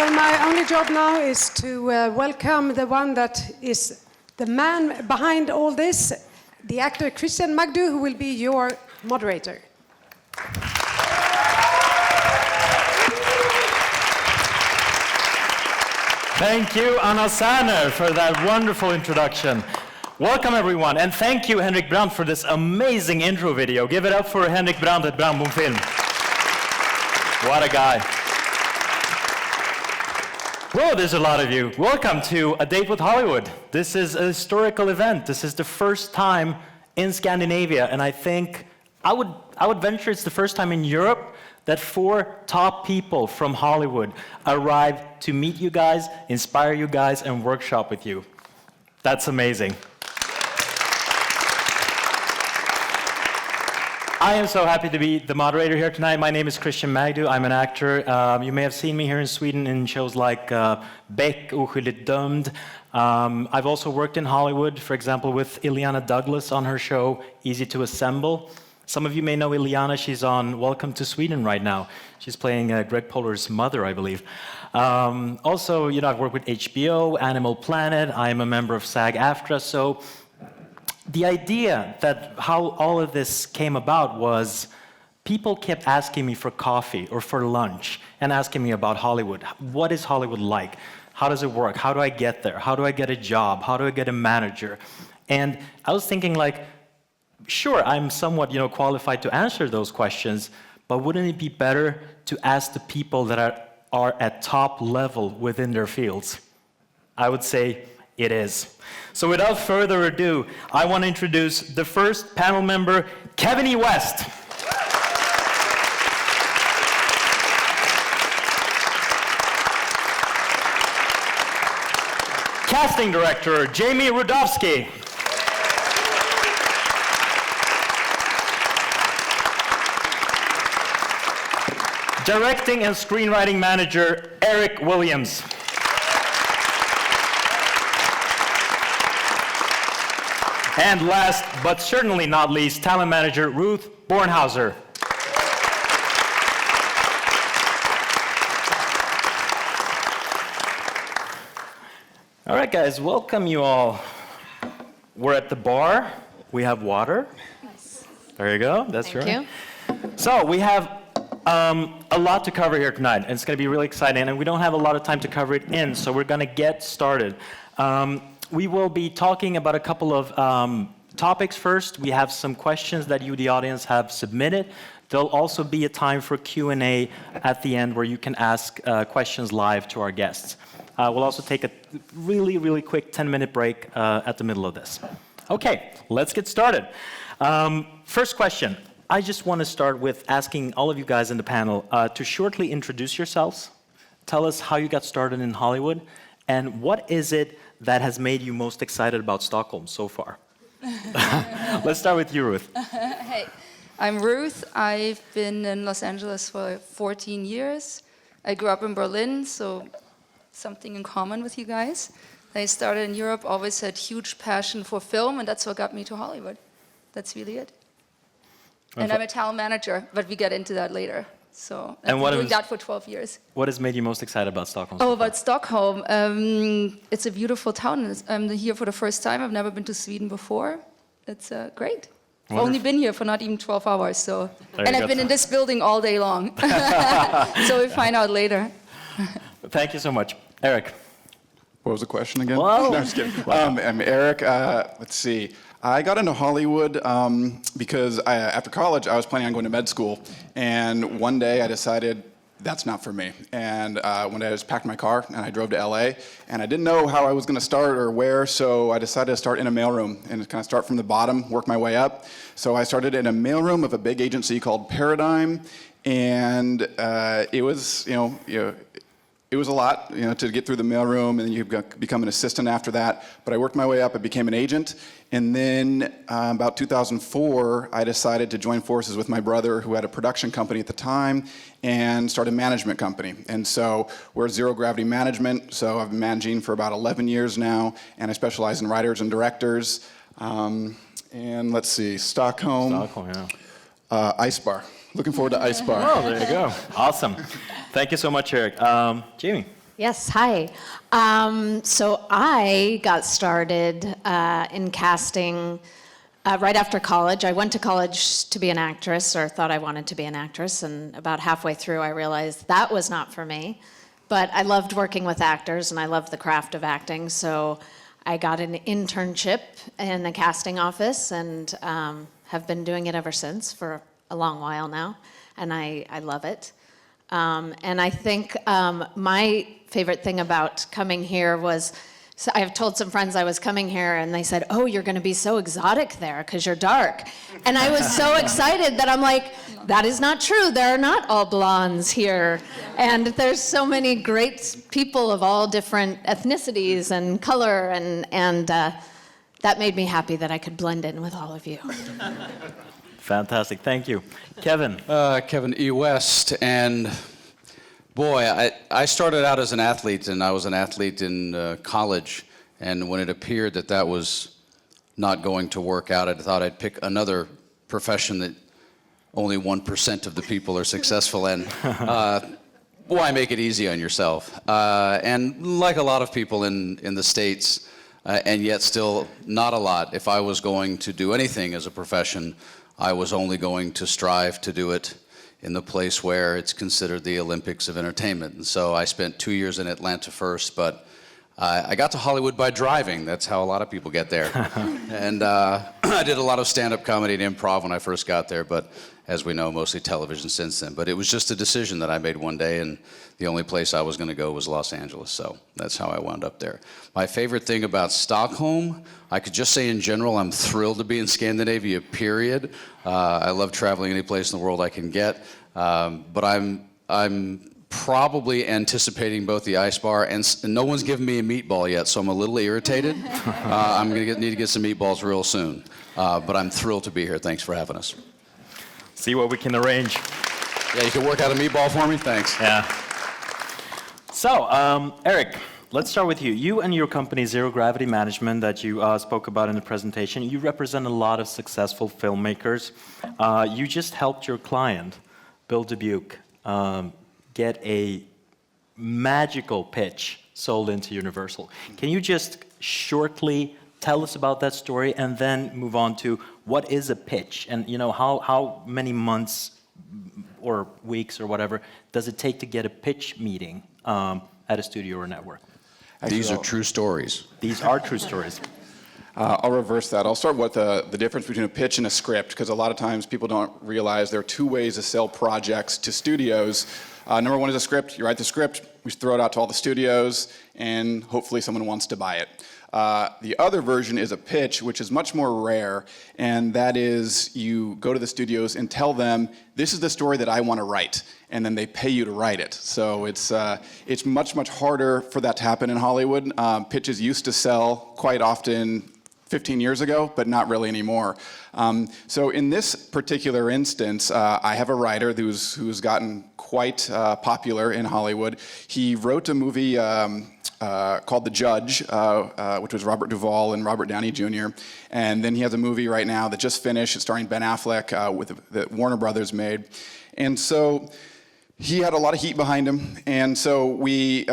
So my only job now is to welcome the one that is the man behind all this, the actor Christian Magdu, who will be your moderator. Thank you, Anna Saner, for that wonderful introduction. Welcome, everyone, and thank you, Henrik Brandt, for this amazing intro video. Give it up for Henrik Brandt at Brandbom Film. What a guy. Well, there's a lot of you. Welcome to A Date with Hollywood. This is a historical event. This is the first time in Scandinavia, and I think I would venture it's the first time in Europe that 4 top people from Hollywood arrive to meet you guys, inspire you guys, and workshop with you. That's amazing. I am so happy to be the moderator here tonight. My name is Christian Magdu. I'm an actor. You may have seen me here in Sweden in shows like Beck, Oskyldigt dömd. I've also worked in Hollywood, for example, with Iliana Douglas on her show, Easy to Assemble. Some of you may know Iliana. She's on Welcome to Sweden right now. She's playing Greg Polar's mother, I believe. Also, I've worked with HBO, Animal Planet. I am a member of SAG-AFTRA. So the idea that how all of this came about was people kept asking me for coffee or for lunch and asking me about Hollywood. What is Hollywood like? How does it work? How do I get there? How do I get a job? How do I get a manager? And I was thinking like, sure, I'm somewhat, qualified to answer those questions, but wouldn't it be better to ask the people that are at top level within their fields? I would say it is. So without further ado, I want to introduce the first panel member, Kevin E. West. Casting director, Jami Rudofsky. Directing and screenwriting manager, Eric Williams. And last, but certainly not least, talent manager, Ruth Bornhauser. All right, guys, welcome you all. We're at the bar. We have water. Nice. There you go. That's right. Thank you. So we have a lot to cover here tonight, and it's going to be really exciting, and we don't have a lot of time to cover it in, so we're going to get started. We will be talking about a couple of topics first. We have some questions that you, the audience, have submitted. There'll also be a time for Q&A at the end where you can ask questions live to our guests. We'll also take a really, really quick 10-minute break at the middle of this. Okay, let's get started. First question. I just want to start with asking all of you guys in the panel to shortly introduce yourselves. Tell us how you got started in Hollywood, and what is it that has made you most excited about Stockholm so far? Let's start with you, Ruth. Hey, I'm Ruth. I've been in Los Angeles for 14 years. I grew up in Berlin, so something in common with you guys. I started in Europe, always had huge passion for film, and that's what got me to Hollywood. That's really it. And I'm a talent manager, but we get into that later. So I've been doing that for 12 years. What has made you most excited about Stockholm? Oh, about Stockholm. It's a beautiful town. I'm here for the first time. I've never been to Sweden before. It's great. I've only been here for not even 12 hours. So, and I've been in this building all day long. So we'll find out later. Thank you so much. Eric. What was the question again? Whoa. No, I'm just kidding. I'm Eric. Let's see. I got into Hollywood because after college, I was planning on going to med school. And one day I decided that's not for me. And one day I just packed my car and I drove to LA. And I didn't know how I was going to start or where, so I decided to start in a mailroom and kind of start from the bottom, work my way up. So I started in a mailroom of a big agency called Paradigm. And it was, it was a lot, to get through the mailroom, and then you become an assistant after that. But I worked my way up. I became an agent. And then about 2004, I decided to join forces with my brother, who had a production company at the time, and start a management company. And so we're Zero Gravity Management. So I've been managing for about 11 years now, and I specialize in writers and directors. And let's see, Stockholm. Stockholm, yeah. Ice Bar. Looking forward to Ice Bar. Oh, there you go. Awesome. Thank you so much, Eric. Jami. Yes, hi. So I got started in casting right after college. I went to college to be an actress, or thought I wanted to be an actress, and about halfway through I realized that was not for me. But I loved working with actors, and I loved the craft of acting, so I got an internship in the casting office, and have been doing it ever since for a long while now, and I love it. And I think my favorite thing about coming here was, so I've told some friends I was coming here, and they said, "Oh, you're going to be so exotic there because you're dark." And I was so excited that I'm like, that is not true. There are not all blondes here. And there's so many great people of all different ethnicities and color, and that made me happy that I could blend in with all of you. Fantastic, thank you. Kevin. Kevin E. West, and boy, I started out as an athlete, and I was an athlete in college, and when it appeared that that was not going to work out, I thought I'd pick another profession that only 1% of the people are successful in. Why make it easy on yourself? And like a lot of people in the States, and yet still not a lot, if I was going to do anything as a profession, I was only going to strive to do it in the place where it's considered the Olympics of entertainment. And so I spent 2 years in Atlanta first, but I got to Hollywood by driving. That's how a lot of people get there. And I did a lot of stand-up comedy and improv when I first got there, but as we know, mostly television since then. But it was just a decision that I made one day, and the only place I was going to go was Los Angeles, so that's how I wound up there. My favorite thing about Stockholm, I could just say in general, I'm thrilled to be in Scandinavia, period. I love traveling any place in the world I can get, but I'm probably anticipating both the ice bar, and no one's given me a meatball yet, so I'm a little irritated. I'm going to need to get some meatballs real soon, but I'm thrilled to be here. Thanks for having us. See what we can arrange. Yeah, you can work out a meatball for me? Thanks. Yeah. So, Eric, let's start with you. You and your company, Zero Gravity Management, that you spoke about in the presentation, you represent a lot of successful filmmakers. You just helped your client, Bill Dubuque, get a magical pitch sold into Universal. Can you just shortly tell us about that story and then move on to what is a pitch, and how many months or weeks or whatever does it take to get a pitch meeting at a studio or network? These are true stories. These are true stories. I'll reverse that. I'll start with the difference between a pitch and a script, because a lot of times people don't realize there are two ways to sell projects to studios. Number one is a script. You write the script, we throw it out to all the studios, and hopefully someone wants to buy it. The other version is a pitch, which is much more rare, and that is you go to the studios and tell them, this is the story that I want to write, and then they pay you to write it. So it's much, much harder for that to happen in Hollywood. Pitches used to sell quite often 15 years ago, but not really anymore. So in this particular instance, I have a writer who's gotten quite popular in Hollywood. He wrote a movie called The Judge, which was Robert Duvall and Robert Downey Jr. And then he has a movie right now that just finished, starring Ben Affleck, that Warner Brothers made. And so he had a lot of heat behind him. And so we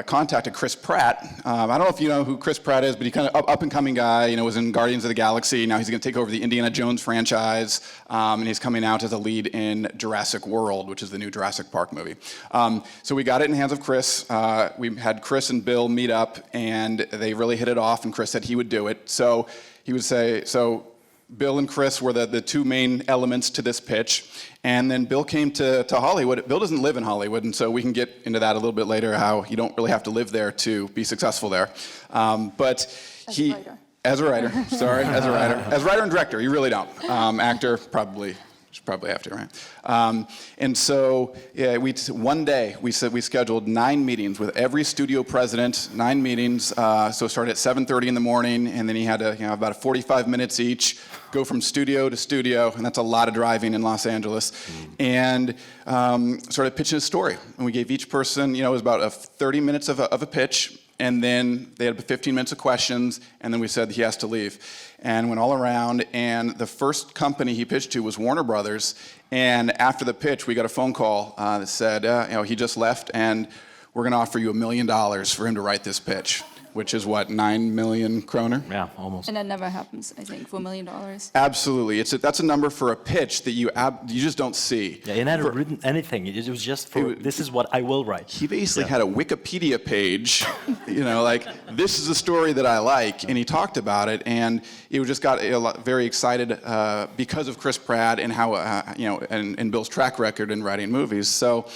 contacted Chris Pratt. I don't know if you know who Chris Pratt is, but he kind of up-and-coming guy, was in Guardians of the Galaxy. Now he's going to take over the Indiana Jones franchise, and he's coming out as a lead in Jurassic World, which is the new Jurassic Park movie. So we got it in the hands of Chris. We had Chris and Bill meet up, and they really hit it off, and Chris said he would do it. So he would say, Bill and Chris were the two main elements to this pitch. And then Bill came to Hollywood. Bill doesn't live in Hollywood, and so we can get into that a little bit later, how you don't really have to live there to be successful there. But he, as a writer, as a writer and director, you really don't. Actor, probably. Should probably have to, right? And so, yeah, one day we scheduled 9 meetings with every studio president. 9 meetings. So it started at 7:30 in the morning, and then he had to, about 45 minutes each, go from studio to studio, and that's a lot of driving in Los Angeles. And started pitching a story, and we gave each person, it was about 30 minutes of a pitch. And then they had 15 minutes of questions, and then we said he has to leave. And went all around, and the first company he pitched to was Warner Brothers. And after the pitch, we got a phone call that said, he just left, and we're going to offer you $1 million for him to write this pitch, which is what, 9 million kroner? Yeah, almost. And that never happens, I think, for $1 million. Absolutely. That's a number for a pitch that you just don't see. Yeah, he never written anything. It was just for, this is what I will write. He basically had a Wikipedia page, like, this is a story that I like, and he talked about it, and it just got very excited because of Chris Pratt and how, and Bill's track record in writing movies. So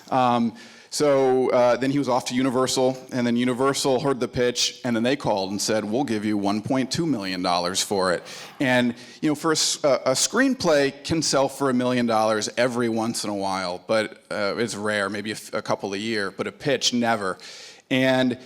then he was off to Universal, and then Universal heard the pitch, and then they called and said, we'll give you $1.2 million for it. And, for a screenplay can sell for $1 million every once in a while, but it's rare, maybe a couple a year, but a pitch, never. And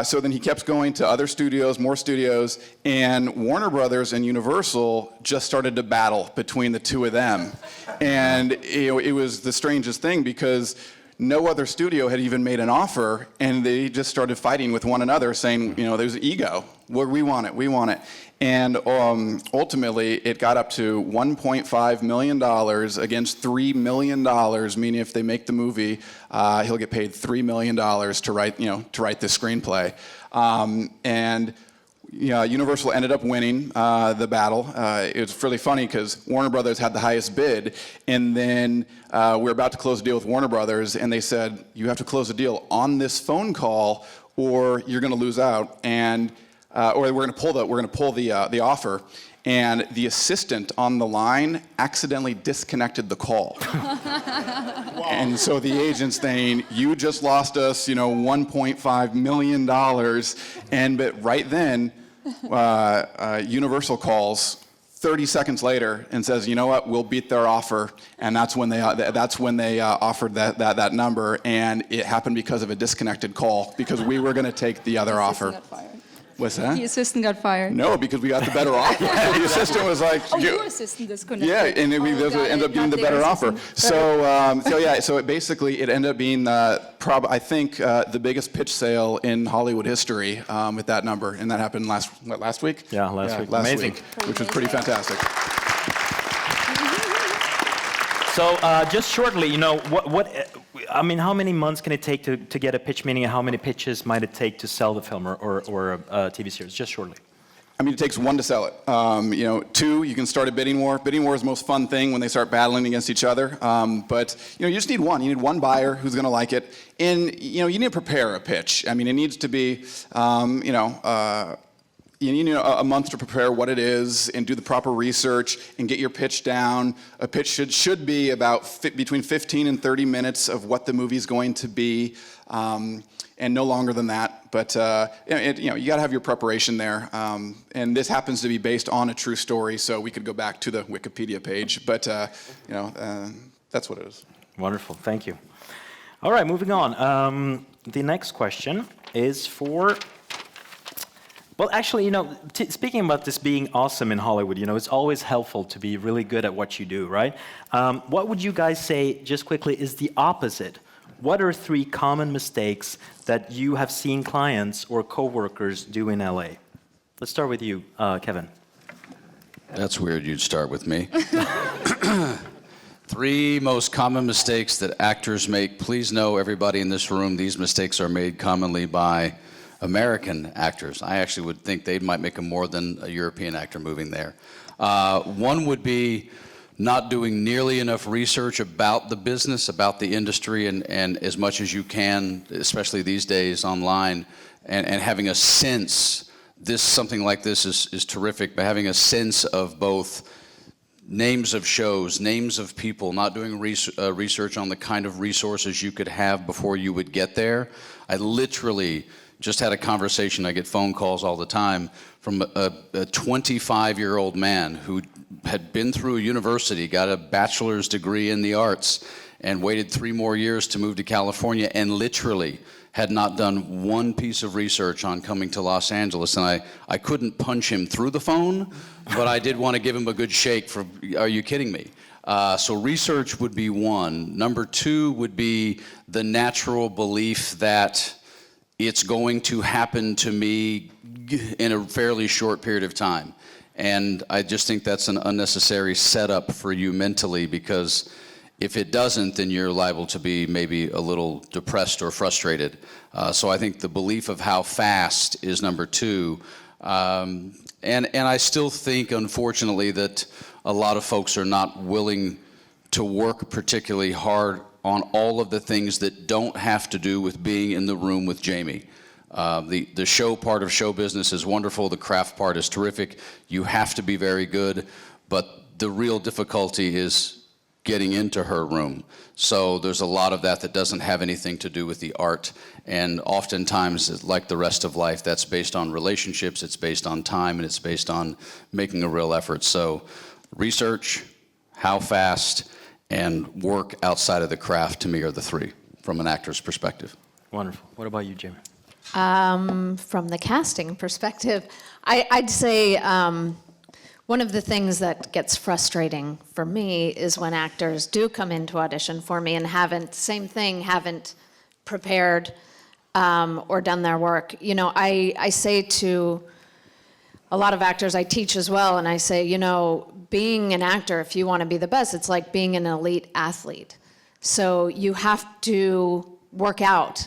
so then he kept going to other studios, more studios, and Warner Brothers and Universal just started to battle between the two of them. And it was the strangest thing because no other studio had even made an offer, and they just started fighting with one another, saying, there's ego. Well, we want it. And ultimately, it got up to $1.5 million against $3 million, meaning if they make the movie, he'll get paid $3 million to write this screenplay. Universal ended up winning the battle. It was really funny because Warner Brothers had the highest bid, and then we were about to close a deal with Warner Brothers, and they said, you have to close a deal on this phone call, or you're going to lose out, and or we're going to pull the offer. And the assistant on the line accidentally disconnected the call. Wow. And so the agent's saying, you just lost us, $1.5 million. But right then, Universal calls 30 seconds later and says, you know what, we'll beat their offer. And that's when they offered that number. And it happened because of a disconnected call, because we were going to take the other offer. What's that? The assistant got fired. No, because we got the better offer. The assistant was like, your assistant disconnected. Yeah, and we ended up getting the better offer. So it basically ended up being I think the biggest pitch sale in Hollywood history with that number, and that happened last week. Yeah, last week. Last Amazing. week, which was pretty fantastic. So just shortly, how many months can it take to get a pitch, meaning how many pitches might it take to sell the film or a TV series, just shortly? It takes one to sell it. Two, you can start a bidding war. Bidding war is the most fun thing when they start battling against each other. But you just need one. You need one buyer who's going to like it. And, you need to prepare a pitch. It needs to be, you need a month to prepare what it is and do the proper research and get your pitch down. A pitch should be about between 15 and 30 minutes of what the movie's going to be, and no longer than that. But you got to have your preparation there. And this happens to be based on a true story, so we could go back to the Wikipedia page. But that's what it is. Wonderful, thank you. All right, moving on. The next question is for. Well, actually, speaking about this being awesome in Hollywood, it's always helpful to be really good at what you do, right? What would you guys say, just quickly, is the opposite? What are 3 common mistakes that you have seen clients or coworkers do in LA? Let's start with you, Kevin. That's weird you'd start with me. 3 most common mistakes that actors make. Please know, everybody in this room, these mistakes are made commonly by American actors. I actually would think they might make them more than a European actor moving there. One would be not doing nearly enough research about the business, about the industry, and as much as you can, especially these days online, and having a sense. Something like this is terrific, but having a sense of both names of shows, names of people, not doing research on the kind of resources you could have before you would get there. I literally just had a conversation, I get phone calls all the time, from a 25-year-old man who had been through a university, got a bachelor's degree in the arts, and waited 3 more years to move to California, and literally had not done one piece of research on coming to Los Angeles. And I couldn't punch him through the phone, but I did want to give him a good shake for, are you kidding me? So research would be one. Number 2 would be the natural belief that it's going to happen to me in a fairly short period of time. And I just think that's an unnecessary setup for you mentally, because If it doesn't, then you're liable to be maybe a little depressed or frustrated. So I think the belief of how fast is number two. And I still think, unfortunately, that a lot of folks are not willing to work particularly hard on all of the things that don't have to do with being in the room with Jami. The show part of show business is wonderful. The craft part is terrific. You have to be very good. But the real difficulty is getting into her room. So there's a lot of that doesn't have anything to do with the art. And oftentimes, like the rest of life, that's based on relationships, it's based on time, and it's based on making a real effort. So research, how fast, and work outside of the craft, to me, are the three from an actor's perspective. Wonderful. What about you, Jami? From the casting perspective, I'd say one of the things that gets frustrating for me is when actors do come into audition for me and haven't prepared or done their work. You know, I say to a lot of actors I teach as well, and I say, you know, being an actor, if you want to be the best, it's like being an elite athlete. So you have to work out,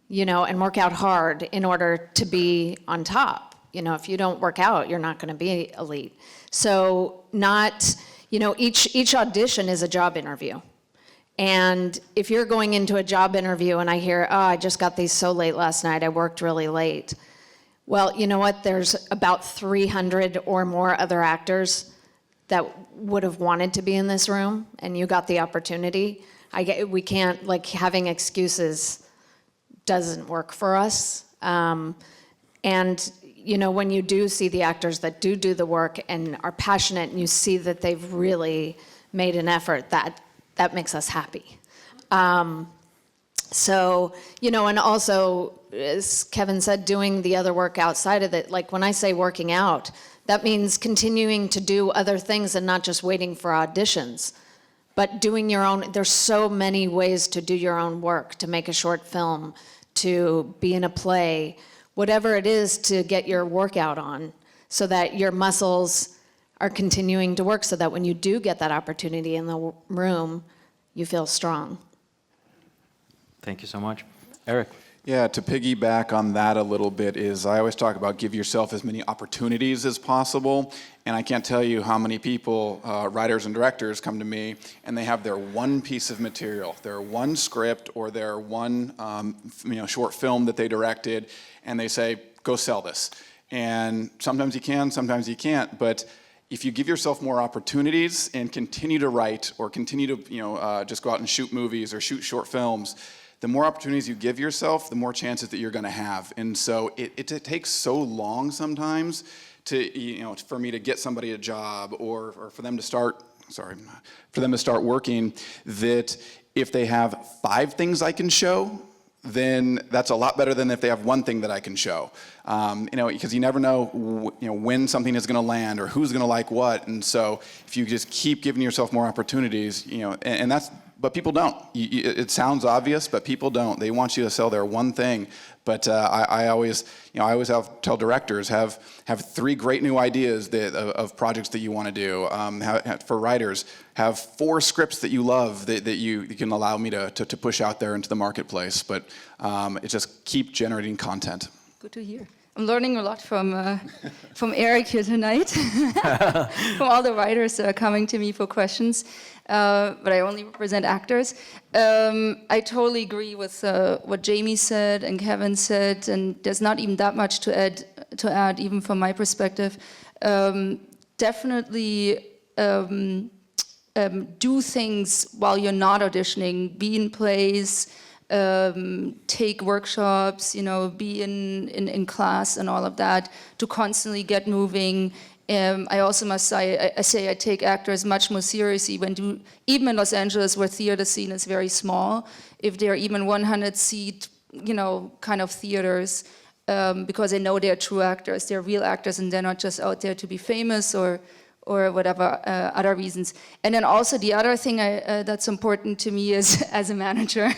you know, and work out hard in order to be on top. You know, if you don't work out, you're not going to be elite. So each audition is a job interview. And if you're going into a job interview and I hear, oh, I just got these so late last night, I worked really late. Well, you know what? There's about 300 or more other actors that would have wanted to be in this room, and you got the opportunity. We can't, like, having excuses doesn't work for us. And you know, when you do see the actors that do the work and are passionate, and you see that they've really made an effort, that makes us happy. So, you know, and also, as Kevin said, doing the other work outside of it. Like when I say working out, that means continuing to do other things and not just waiting for auditions, but doing your own. There's so many ways to do your own work, to make a short film, to be in a play, whatever it is, to get your workout on so that your muscles are continuing to work, so that when you do get that opportunity in the room, you feel strong. Thank you so much. Eric? Yeah, to piggyback on that a little bit is I always talk about give yourself as many opportunities as possible. And I can't tell you how many people, writers and directors, come to me and they have their one piece of material, their one script or their one short film that they directed, and they say, go sell this. And sometimes you can, sometimes you can't. But if you give yourself more opportunities and continue to write or continue to just go out and shoot movies or shoot short films, the more opportunities you give yourself, the more chances that you're going to have. And so it takes so long sometimes for me to get somebody a job or for them to start working, that if they have 5 things I can show, then that's a lot better than if they have one thing that I can show. Because you never know, when something is going to land or who's going to like what. And so if you just keep giving yourself more opportunities, and that's. But people don't. It sounds obvious, but people don't. They want you to sell their one thing. But I always tell directors, have 3 great new ideas of projects that you want to do. For writers, have 4 scripts that you love that you can allow me to push out there into the marketplace. But it just keep generating content. Good to hear. I'm learning a lot from Eric here tonight, from all the writers that are coming to me for questions. But I only represent actors. I totally agree with what Jami said and Kevin said, and there's not even that much to add even from my perspective. Definitely do things while you're not auditioning. Be in plays, take workshops, be in class and all of that to constantly get moving. I also must say, I take actors much more seriously even in Los Angeles, where theater scene is very small, if they're even 100-seat, kind of theaters, because I know they're true actors, they're real actors, and they're not just out there to be famous or whatever other reasons. And then also the other thing that's important to me is, as a manager,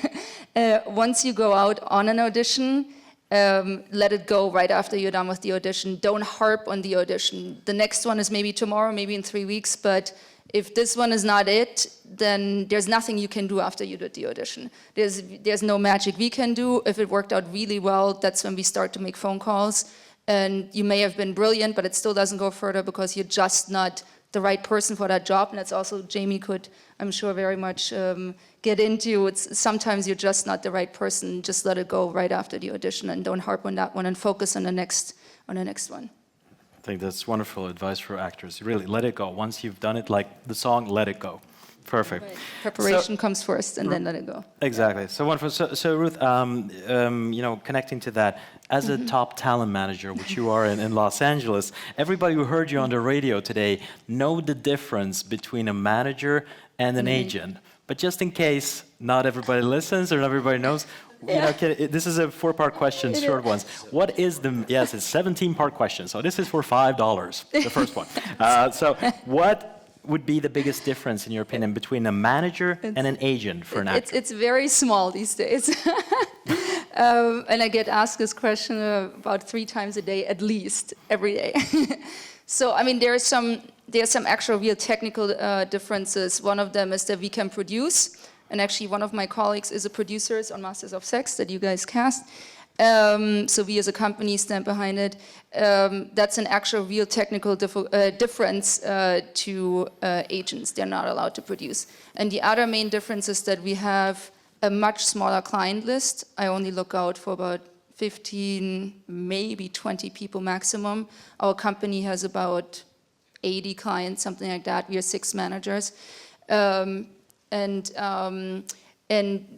once you go out on an audition, let it go right after you're done with the audition. Don't harp on the audition. The next one is maybe tomorrow, maybe in 3 weeks, but If this one is not it, then there's nothing you can do after you did the audition. There's no magic we can do. If it worked out really well, that's when we start to make phone calls. And you may have been brilliant, but it still doesn't go further because you're just not the right person for that job. And that's also, Jami could, I'm sure, very much get into. It's sometimes you're just not the right person. Just let it go right after the audition and don't harp on that one and focus on the next one. I think that's wonderful advice for actors. Really, let it go. Once you've done it, like the song, let it go. Perfect. Right. Preparation comes first, and then let it go. Exactly. So wonderful. So Ruth, connecting to that, as a top talent manager, which you are in Los Angeles, everybody who heard you on the radio today know the difference between a manager and an agent. But just in case not everybody listens or not everybody knows, this is a 4-part question, short ones. What is yes, it's 17-part question, so this is for $5, the first one. So what would be the biggest difference, in your opinion, between a manager and an agent for an actor? It's very small these days. And I get asked this question about 3 times a day, at least, every day. So, I mean, there's some actual real technical differences. One of them is that we can produce. And actually, one of my colleagues is a producer on Masters of Sex that you guys cast. So we as a company stand behind it. That's an actual real technical difference to agents. They're not allowed to produce. And the other main difference is that we have a much smaller client list. I only look out for about 15, maybe 20 people maximum. Our company has about 80 clients, something like that. We are 6 managers. And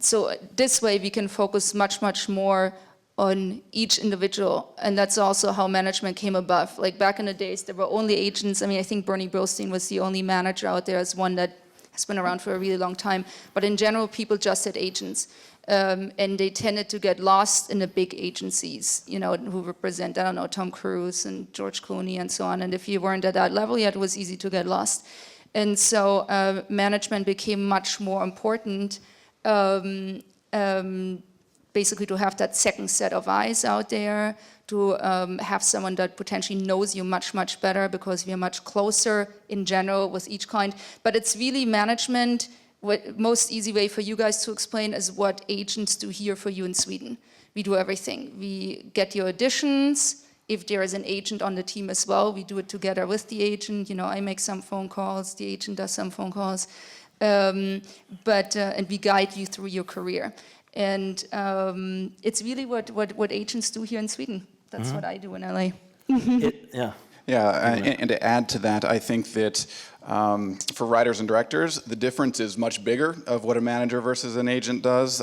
so this way we can focus much more on each individual. And that's also how management came above. Like back in the days, there were only agents. I mean, I think Bernie Brillstein was the only manager out there as one that has been around for a really long time. But in general, people just had agents. And they tended to get lost in the big agencies, who represent, I don't know, Tom Cruise and George Clooney and so on. And if you weren't at that level yet, it was easy to get lost. And so management became much more important, basically to have that second set of eyes out there, to have someone that potentially knows you much better because we are much closer in general with each client. But it's really management. What most easy way for you guys to explain is what agents do here for you in Sweden. We do everything. We get your auditions. If there is an agent on the team as well, we do it together with the agent. I make some phone calls, the agent does some phone calls, and we guide you through your career. And it's really what agents do here in Sweden. That's what I do in LA. And to add to that, I think that for writers and directors, the difference is much bigger of what a manager versus an agent does,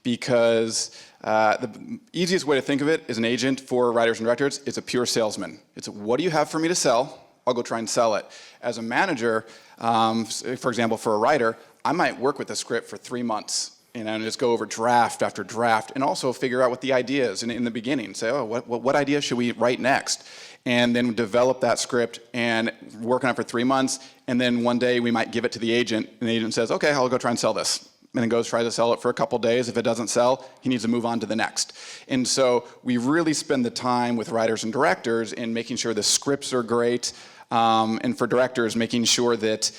because the easiest way to think of it is an agent for writers and directors, it's a pure salesman. It's what do you have for me to sell? I'll go try and sell it. As a manager, for example, for a writer, I might work with a script for 3 months. And just go over draft after draft, and also figure out what the idea is in the beginning. Say, what idea should we write next? And then develop that script and work on it for 3 months. And then one day we might give it to the agent, and the agent says, okay, I'll go try and sell this. And then goes, tries to sell it for a couple days. If it doesn't sell, he needs to move on to the next. And so we really spend the time with writers and directors in making sure the scripts are great. And for directors, making sure that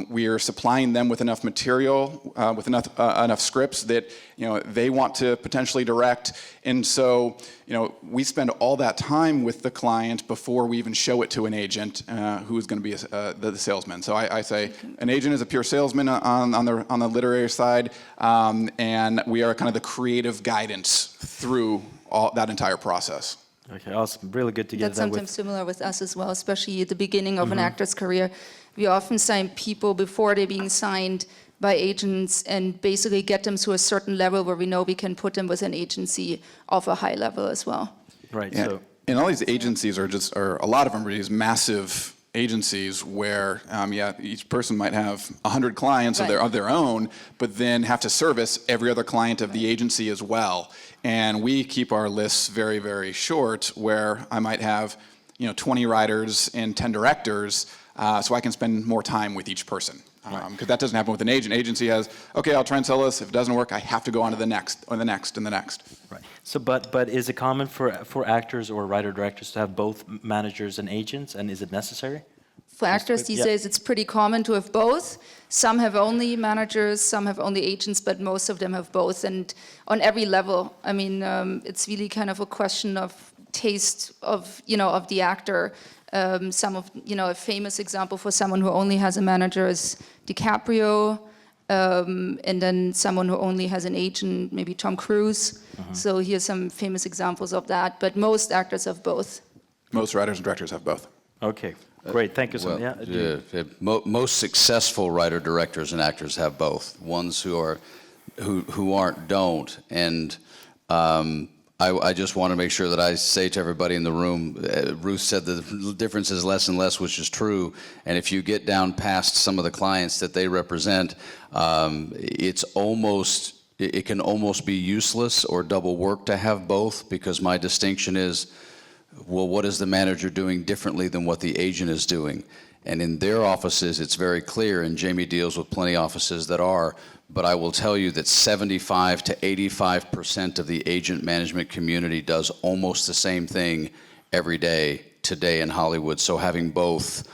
we are supplying them with enough material, with enough scripts that they want to potentially direct. And so we spend all that time with the client before we even show it to an agent who is going to be the salesman. So I say an agent is a pure salesman on the literary side, and we are kind of the creative guidance through that entire process. Okay, awesome. Really good to get That's sometimes similar with us as well, especially at the beginning of an actor's career. We often sign people before they're being signed by agents and basically get them to a certain level where we know we can put them with an agency of a high level as well. Right. Yeah. So, and all these agencies are a lot of them are these massive agencies where, each person might have 100 clients of their own, but then have to service every other client of the agency as well. And we keep our lists very, very short, where I might have, 20 writers and 10 directors, so I can spend more time with each person. Because that doesn't happen with an agent. Agency has, okay, I'll try and sell this. If it doesn't work, I have to go on to the next, or the next, and the next. Right. So, but is it common for actors or writer-directors to have both managers and agents, and is it necessary? For actors these yeah. days, it's pretty common to have both. Some have only managers, some have only agents, but most of them have both, and on every level. I mean, it's really kind of a question of taste of the actor. Some of a famous example for someone who only has a manager is DiCaprio, and then someone who only has an agent, maybe Tom Cruise. So here's some famous examples of that. But most actors have both. Most writers and directors have both. Okay, great. Thank you so much. Most successful writer directors and actors have both. Ones who aren't don't. And I just want to make sure that I say to everybody in the room, Ruth said the difference is less and less, which is true. And if you get down past some of the clients that they represent, it can almost be useless or double work to have both, because my distinction is, well, what is the manager doing differently than what the agent is doing? And in their offices, it's very clear, and Jami deals with plenty of offices that are, but I will tell you that 75 to 85% of the agent management community does almost the same thing every day today in Hollywood. So having both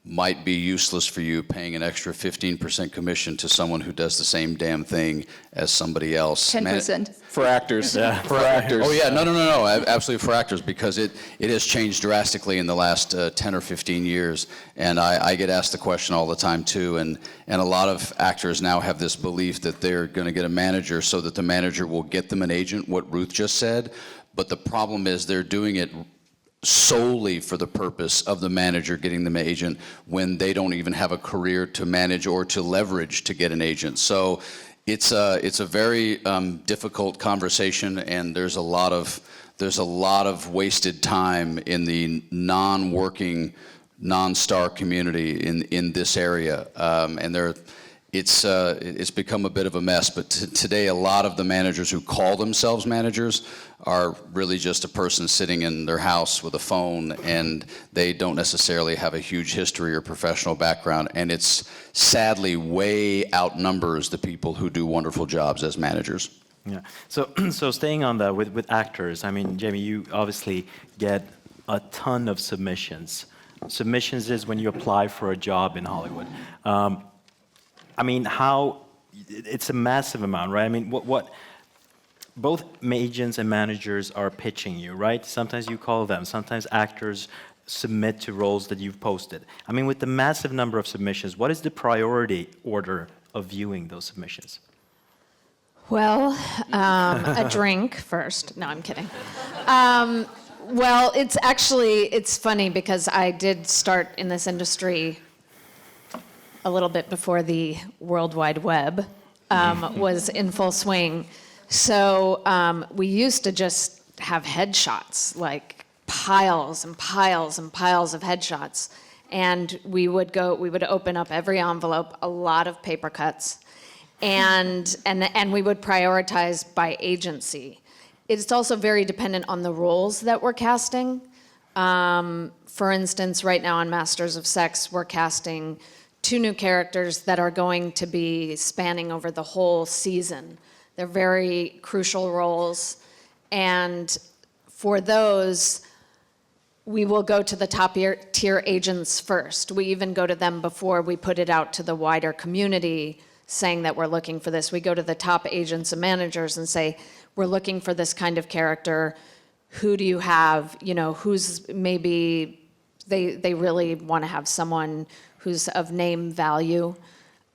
might be useless for you, paying an extra 15% commission to someone who does the same damn thing as somebody else. 10%. For actors. Yeah. For actors. Oh yeah, no, absolutely for actors, because it has changed drastically in the last 10 or 15 years, and I get asked the question all the time too, and a lot of actors now have this belief that they're going to get a manager so that the manager will get them an agent, what Ruth just said, but the problem is they're doing it solely for the purpose of the manager getting them an agent when they don't even have a career to manage or to leverage to get an agent. So it's a very difficult conversation, and there's a lot of wasted time in the non-working, non-star community in this area, and it's become a bit of a mess. But today, a lot of the managers who call themselves managers are really just a person sitting in their house with a phone, and they don't necessarily have a huge history or professional background, and it's sadly way outnumbers the people who do wonderful jobs as managers. Yeah. So staying on that with actors, I mean, Jami, you obviously get a ton of submissions. Submissions is when you apply for a job in Hollywood. I mean, it's a massive amount, right? I mean, what both agents and managers are pitching you, right? Sometimes you call them, sometimes actors submit to roles that you've posted. I mean, with the massive number of submissions, what is the priority order of viewing those submissions? Well, a drink first. No, I'm kidding. Well, it's funny because I did start in this industry a little bit before the World Wide Web was in full swing. So we used to just have headshots, like piles and piles and piles of headshots. And we would open up every envelope, a lot of paper cuts, and we would prioritize by agency. It's also very dependent on the roles that we're casting. For instance, right now on Masters of Sex, we're casting 2 new characters that are going to be spanning over the whole season. They're very crucial roles, and for those, we will go to the top tier agents first. We even go to them before we put it out to the wider community, saying that we're looking for this. We go to the top agents and managers and say, we're looking for this kind of character. Who do you have? Who's maybe they really want to have someone who's of name value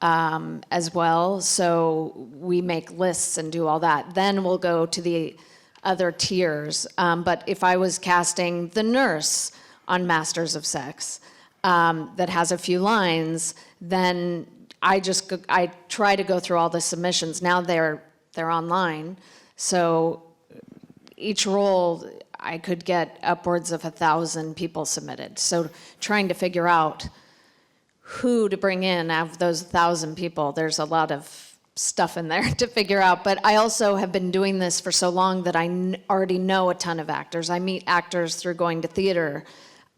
as well. So we make lists and do all that. Then we'll go to the other tiers. But if I was casting the nurse on Masters of Sex that has a few lines, then I try to go through all the submissions. Now they're online. So each role, I could get upwards of 1,000 people submitted. So trying to figure out who to bring in out of those 1,000 people, there's a lot of stuff in there to figure out. But I also have been doing this for so long that I already know a ton of actors. I meet actors through going to theater,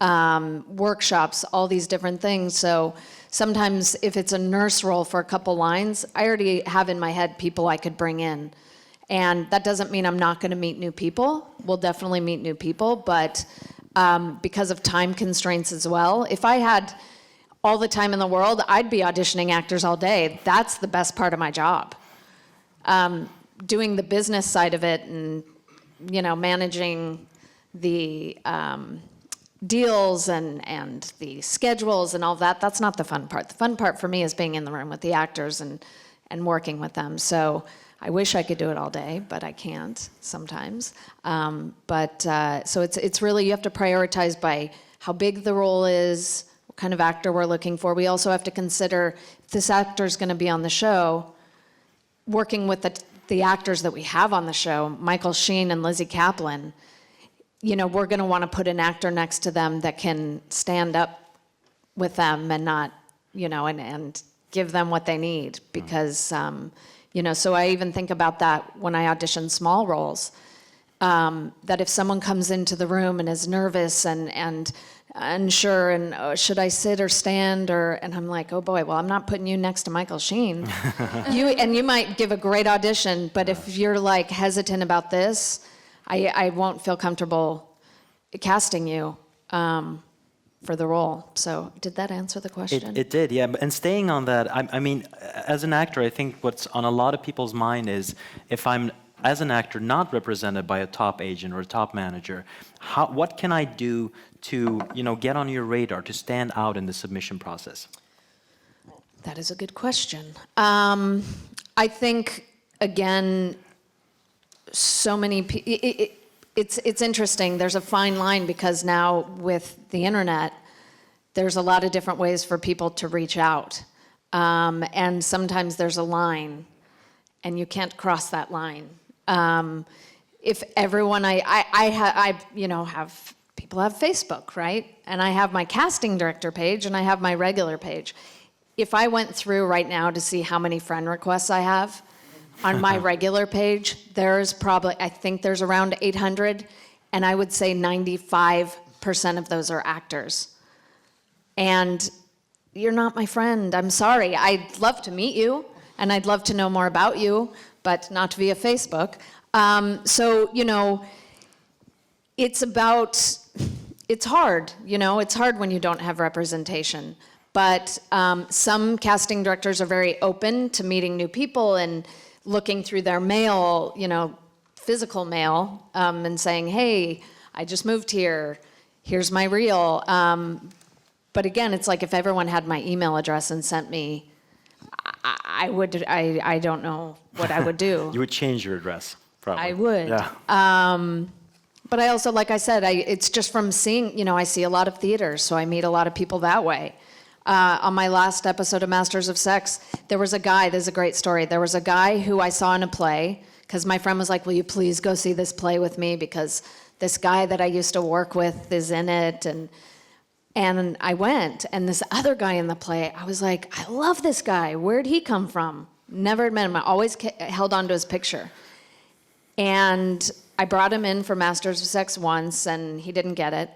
workshops, all these different things. So sometimes if it's a nurse role for a couple lines, I already have in my head people I could bring in. And that doesn't mean I'm not going to meet new people. We'll definitely meet new people, but because of time constraints as well, if I had all the time in the world, I'd be auditioning actors all day. That's the best part of my job. Doing the business side of it and, managing the deals and the schedules and all that, that's not the fun part. The fun part for me is being in the room with the actors and working with them. So I wish I could do it all day, but I can't sometimes. So it's really, you have to prioritize by how big the role is, what kind of actor we're looking for. We also have to consider if this actor is going to be on the show, working with the actors that we have on the show, Michael Sheen and Lizzie Kaplan, we're going to want to put an actor next to them that can stand up with them and not, and give them what they need. Because, so I even think about that when I audition small roles, that if someone comes into the room and is nervous and unsure and should I sit or stand, and I'm like, oh boy, well, I'm not putting you next to Michael Sheen. You might give a great audition, but if you're like hesitant about this, I won't feel comfortable casting you for the role. So did that answer the question? It did, yeah. And staying on that, I mean, as an actor, I think what's on a lot of people's mind is if I'm, as an actor, not represented by a top agent or a top manager, what can I do to, get on your radar, to stand out in the submission process? That is a good question. I think, again, so many people, it's interesting. There's a fine line because now with the internet, there's a lot of different ways for people to reach out. And sometimes there's a line and you can't cross that line. If everyone, have people have Facebook, right? And I have my casting director page and I have my regular page. If I went through right now to see how many friend requests I have on my regular page, I think there's around 800, and I would say 95% of those are actors. And you're not my friend. I'm sorry. I'd love to meet you, and I'd love to know more about you, but not via Facebook. It's hard, it's hard when you don't have representation. But some casting directors are very open to meeting new people and looking through their mail, physical mail, and saying, hey, I just moved here, here's my reel. But again, it's like if everyone had my email address and sent me, I don't know what I would do. You would change your address, probably. I would. Yeah. But I also, like I said, it's just from seeing, I see a lot of theaters, so I meet a lot of people that way. On my last episode of Masters of Sex, there was a guy, this is a great story, there was a guy who I saw in a play, because my friend was like, will you please go see this play with me, because this guy that I used to work with is in it, and I went, and this other guy in the play, I was like, I love this guy, where'd he come from? Never had met him, I always held on to his picture. And I brought him in for Masters of Sex once, and he didn't get it.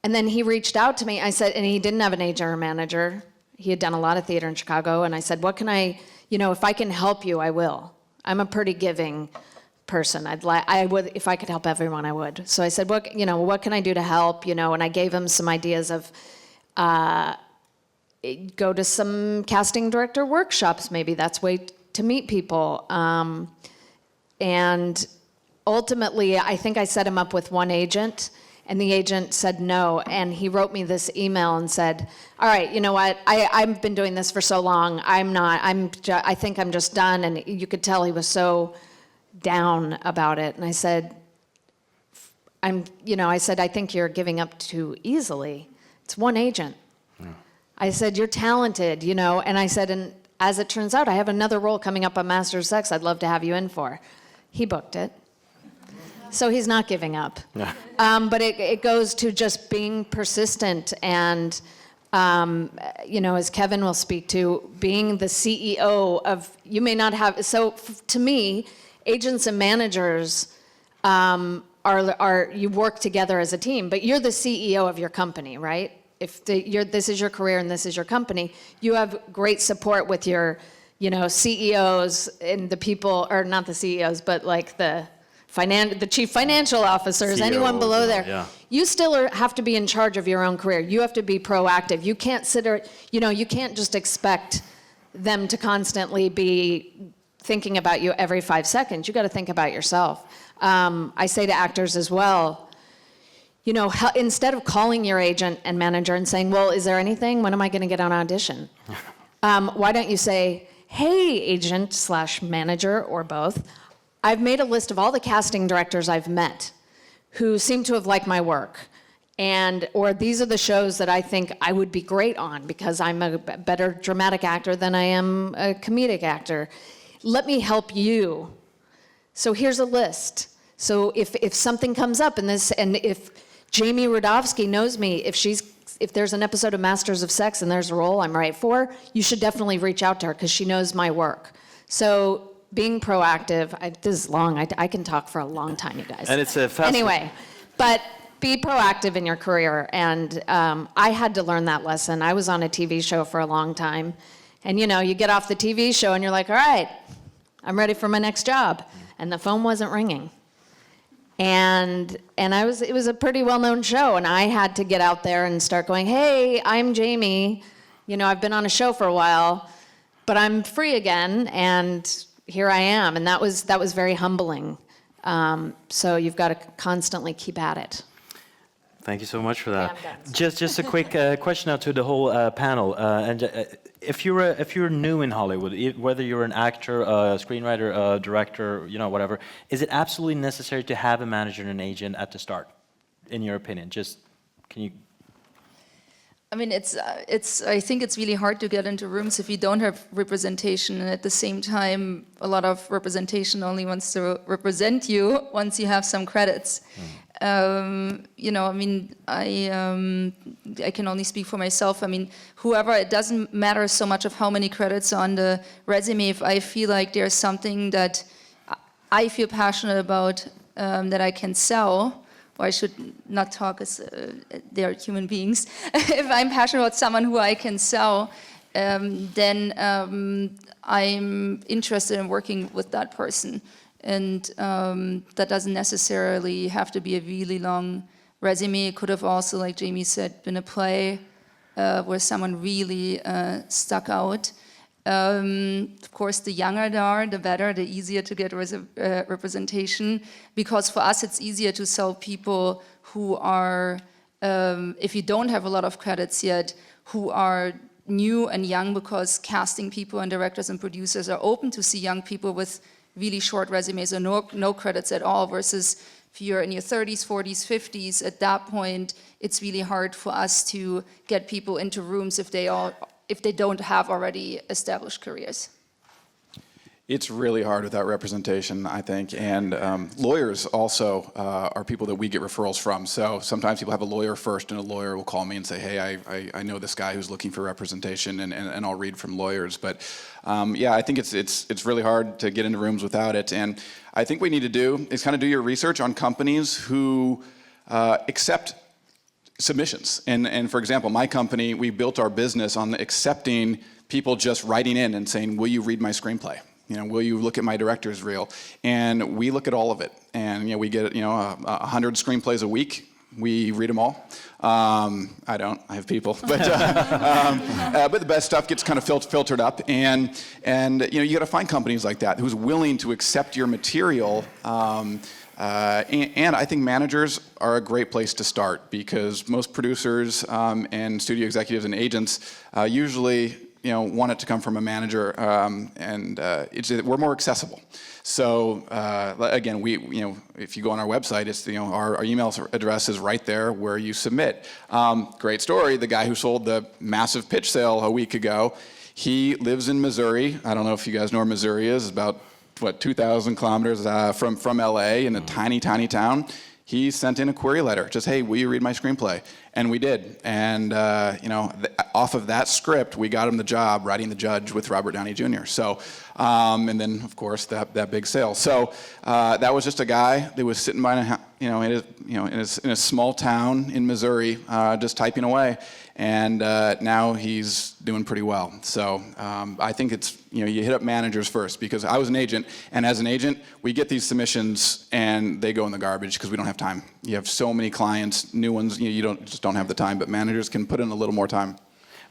And then he reached out to me, I said, and he didn't have an agent or manager. He had done a lot of theater in Chicago, and I said, what can I, if I can help you, I will. I'm a pretty giving person. I would, if I could help everyone, I would. So I said, what can I do to help, and I gave him some ideas of, go to some casting director workshops, maybe that's a way to meet people. And ultimately, I think I set him up with one agent, and the agent said no, and he wrote me this email and said, all right, you know what, I've been doing this for so long, I think I'm just done, and you could tell he was so down about it, and I said, I think you're giving up too easily. It's one agent. Yeah. I said, you're talented, and I said, and as it turns out, I have another role coming up on Masters of Sex I'd love to have you in for. He booked it. So he's not giving up. Yeah. But it goes to just being persistent and, as Kevin will speak to, being the CEO of, you may not have, so to me, agents and managers you work together as a team, but you're the CEO of your company, right? If this is your career and this is your company, you have great support with your, CEOs and the people, or not the CEOs, but like the the chief financial officers, anyone CEOs below and all, there. yeah. You still have to be in charge of your own career. You have to be proactive. You can't you can't just expect them to constantly be thinking about you every 5 seconds. You got to think about yourself. I say to actors as well, instead of calling your agent and manager and saying, well, is there anything? When am I going to get on audition? Why don't you say, hey, agent/manager, or both, I've made a list of all the casting directors I've met who seem to have liked my work. Or these are the shows that I think I would be great on because I'm a better dramatic actor than I am a comedic actor. Let me help you. So here's a list. So if something comes up in this, and if Jami Rudofsky knows me, if there's an episode of Masters of Sex and there's a role I'm right for, you should definitely reach out to her because she knows my work. So being proactive, this is long, I can talk for a long time, you guys. And it's a Anyway, but be proactive in your career. And I had to learn that lesson. I was on a TV show for a long time. And you get off the TV show and you're like, all right, I'm ready for my next job. And the phone wasn't ringing. And it was a pretty well-known show, and I had to get out there and start going, hey, I'm Jami. I've been on a show for a while, but I'm free again, and here I am. And that was very humbling. So you've got to constantly keep at it. Thank you so much for that. Yeah, I'm done. Just a quick question now to the whole panel. If you're new in Hollywood, whether you're an actor, a screenwriter, a director, whatever, is it absolutely necessary to have a manager and an agent at the start, in your opinion? Can you? I mean, I think it's really hard to get into rooms if you don't have representation, and at the same time, a lot of representation only wants to represent you once you have some credits. I mean, I can only speak for myself. I mean, whoever, it doesn't matter so much of how many credits on the resume. If I feel like there's something that I feel passionate about that I can sell, or I should not talk as they're human beings. If I'm passionate about someone who I can sell, then I'm interested in working with that person. And that doesn't necessarily have to be a really long resume. It could have also, like Jami said, been a play where someone really stuck out. Of course, the younger they are, the better, the easier to get representation. Because for us, it's easier to sell people who are, if you don't have a lot of credits yet, who are new and young, because casting people and directors and producers are open to see young people with really short resumes or no credits at all, versus if you're in your 30s, 40s, 50s, at that point, it's really hard for us to get people into rooms if they don't have already established careers. It's really hard without representation, I think, and lawyers also are people that we get referrals from. So sometimes people have a lawyer first, and a lawyer will call me and say, hey, I know this guy who's looking for representation, and I'll read from lawyers. But yeah, I think it's really hard to get into rooms without it. And I think what we need to do is kind of do your research on companies who accept submissions. And for example, my company, we built our business on accepting people just writing in and saying, will you read my screenplay? Will you look at my director's reel? And we look at all of it. And we get 100 screenplays a week. We read them all. I don't. I have people. But the best stuff gets kind of filtered up. And you got to find companies like that who's willing to accept your material. And I think managers are a great place to start, because most producers and studio executives and agents usually want it to come from a manager, and we're more accessible. So again, if you go on our website, it's our email address is right there where you submit. Great story. The guy who sold the massive pitch sale a week ago, he lives in Missouri. I don't know if you guys know where Missouri is. It's about 2,000 kilometers from LA, in a tiny town. He sent in a query letter, just, hey, will you read my screenplay? And we did. And off of that script, we got him the job writing The Judge with Robert Downey Jr. So And then, of course, that big sale. So that was just a guy that was sitting by, in a small town in Missouri, just typing away. And now he's doing pretty well. So I think it's, you hit up managers first, because I was an agent, and as an agent, we get these submissions and they go in the garbage because we don't have time. You have so many clients, new ones, you just don't have the time, but managers can put in a little more time.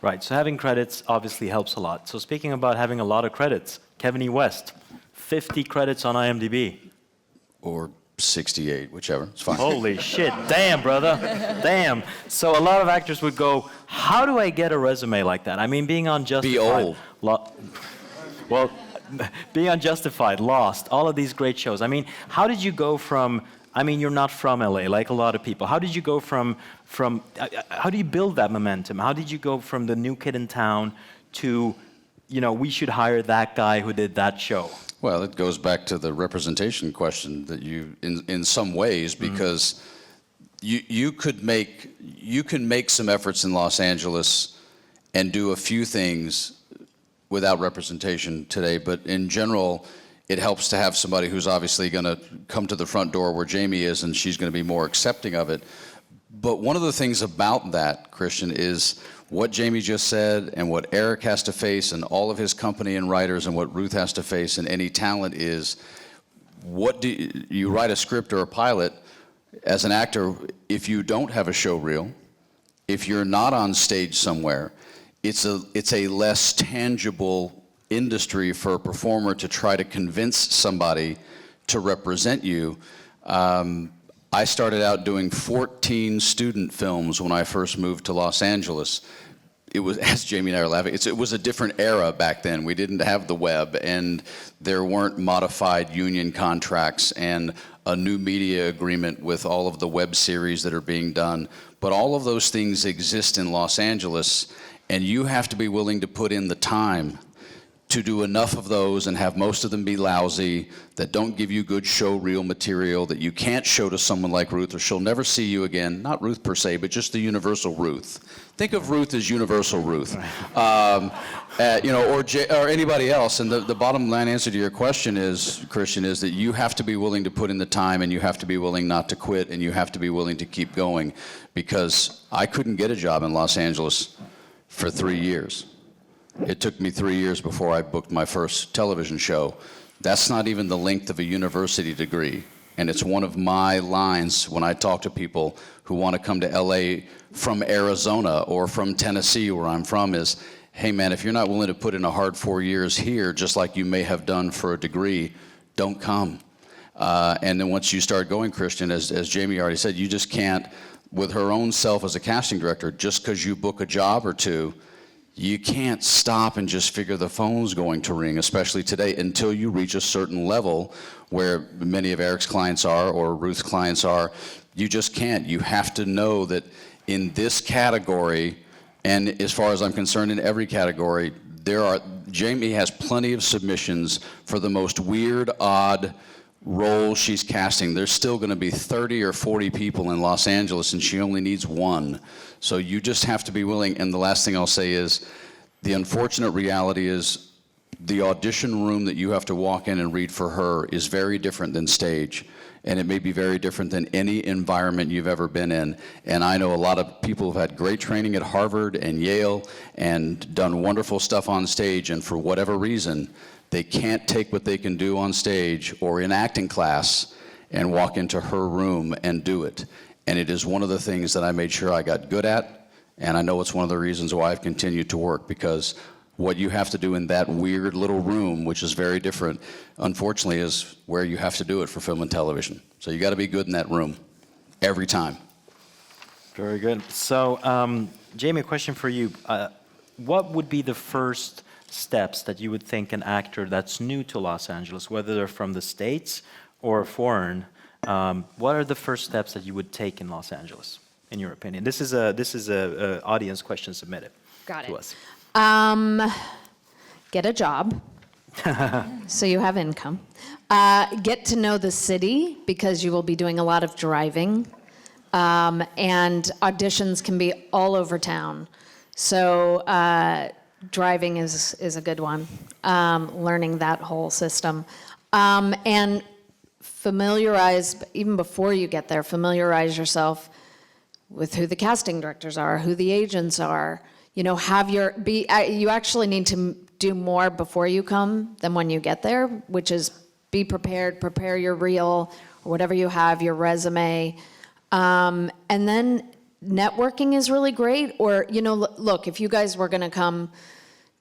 Right, so having credits obviously helps a lot. So speaking about having a lot of credits, Kevin E. West, 50 credits on IMDb. Or 68, whichever. It's fine. Holy shit, damn, brother, damn. So a lot of actors would go, how do I get a resume like that? I mean, being on Justified. Be old. Well, being on Justified, Lost, all of these great shows. I mean, how did you go from, you're not from LA like a lot of people. How did you go from how do you build that momentum? How did you go from the new kid in town to, we should hire that guy who did that show? Well, it goes back to the representation question that you, in some ways, because you can make some efforts in Los Angeles and do a few things without representation today, but in general, it helps to have somebody who's obviously going to come to the front door where Jami is, and she's going to be more accepting of it. But one of the things about that, Christian, is what Jami just said and what Eric has to face and all of his company and writers and what Ruth has to face and any talent is, what do you write a script or a pilot as an actor, if you don't have a show reel, if you're not on stage somewhere, it's a less tangible industry for a performer to try to convince somebody to represent you. I started out doing 14 student films when I first moved to Los Angeles. It was, as Jami and I are laughing, it was a different era back then. We didn't have the web, and there weren't modified union contracts and a new media agreement with all of the web series that are being done. But all of those things exist in Los Angeles, and you have to be willing to put in the time to do enough of those and have most of them be lousy, that don't give you good show reel material, that you can't show to someone like Ruth, or she'll never see you again. Not Ruth per se, but just the universal Ruth. Think of Ruth as universal Ruth, or anybody else. And the bottom line answer to your question is, Christian, is that you have to be willing to put in the time, and you have to be willing not to quit, and you have to be willing to keep going. Because I couldn't get a job in Los Angeles for 3 years. It took me 3 years before I booked my first television show. That's not even the length of a university degree. And it's one of my lines when I talk to people who want to come to LA from Arizona or from Tennessee, where I'm from, is, hey man, if you're not willing to put in a hard 4 years here, just like you may have done for a degree, don't come. And then once you start going, Christian, as Jami already said, you just can't, with her own self as a casting director, just because you book a job or two, you can't stop and just figure the phone's going to ring, especially today, until you reach a certain level where many of Eric's clients are or Ruth's clients are. You just can't. You have to know that in this category, and as far as I'm concerned, in every category, Jami has plenty of submissions for the most weird, odd role she's casting. There's still going to be 30 or 40 people in Los Angeles, and she only needs one. So you just have to be willing. And the last thing I'll say is, the unfortunate reality is the audition room that you have to walk in and read for her is very different than stage. And it may be very different than any environment you've ever been in. And I know a lot of people have had great training at Harvard and Yale and done wonderful stuff on stage, and for whatever reason, they can't take what they can do on stage or in acting class and walk into her room and do it. And it is one of the things that I made sure I got good at, and I know it's one of the reasons why I've continued to work, because what you have to do in that weird little room, which is very different, unfortunately, is where you have to do it for film and television. So you got to be good in that room every time. Very good. So, Jami, a question for you. What would be the first steps that you would think an actor that's new to Los Angeles, whether they're from the States or foreign, what are the first steps that you would take in Los Angeles, in your opinion? This is a audience question submitted to us. Get a job, so you have income. Get to know the city, because you will be doing a lot of driving, and auditions can be all over town. So driving is a good one. Learning that whole system. And familiarize, even before you get there, familiarize yourself with who the casting directors are, who the agents are. You know, you actually need to do more before you come than when you get there, which is be prepared, prepare your reel, or whatever you have, your resume. And then networking is really great. Or, you know, look, if you guys were gonna come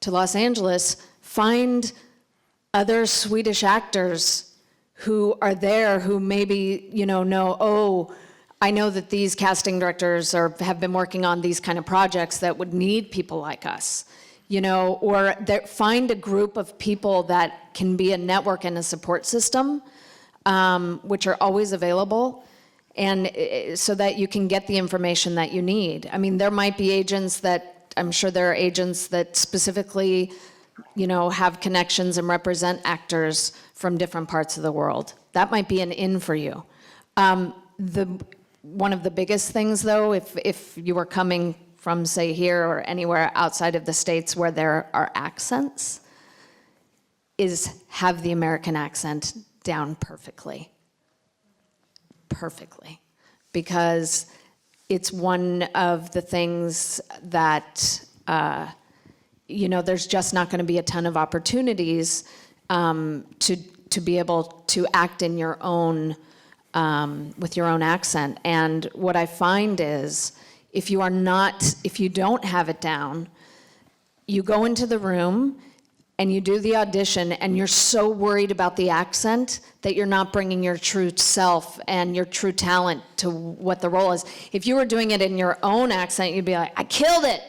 to Los Angeles, find other Swedish actors who are there who maybe, you know, oh, I know that these casting directors have been working on these kind of projects that would need people like us, you know, or find a group of people that can be a network and a support system, which are always available, and so that you can get the information that you need. I mean, there might be agents that, I'm sure there are agents that specifically, you know, have connections and represent actors from different parts of the world. That might be an in for you. One of the biggest things, though, if you were coming from, say, here or anywhere outside of the States where there are accents, is have the American accent down perfectly. Perfectly. Because it's one of the things that, you know, there's just not going to be a ton of opportunities to be able to act in your own, with your own accent. And what I find is, if you don't have it down, you go into the room and you do the audition and you're so worried about the accent that you're not bringing your true self and your true talent to what the role is. If you were doing it in your own accent, you'd be like, I killed it.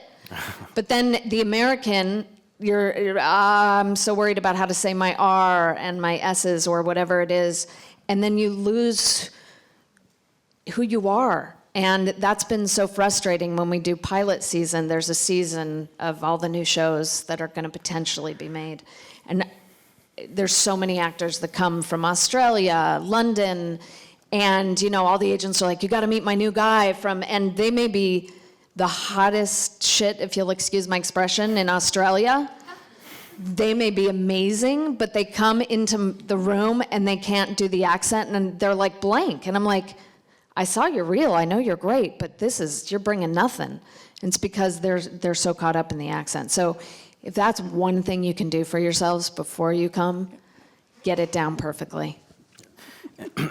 But then the American, I'm so worried about how to say my R and my S's or whatever it is, and then you lose who you are. And that's been so frustrating when we do pilot season. There's a season of all the new shows that are going to potentially be made. And there's so many actors that come from Australia, London, and, you know, all the agents are like, you got to meet my new guy and they may be the hottest shit, if you'll excuse my expression, in Australia. They may be amazing, but they come into the room and they can't do the accent and they're like blank. And I'm like, I saw your reel, I know you're great, but you're bringing nothing. And it's because they're so caught up in the accent. So if that's one thing you can do for yourselves before you come, get it down perfectly.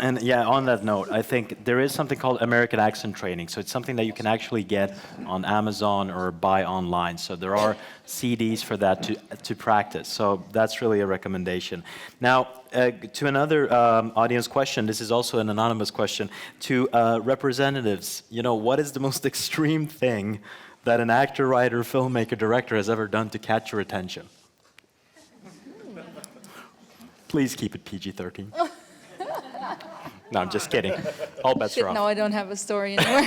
And yeah, on that note, I think there is something called American accent training. So it's something that you can actually get on Amazon or buy online. So there are CDs for that to practice. So that's really a recommendation. Now, to another audience question, this is also an anonymous question, to representatives, you know, what is the most extreme thing that an actor, writer, filmmaker, director has ever done to catch your attention? Please keep it PG-13. No, I'm just kidding. All bets are off. Now I don't have a story anymore.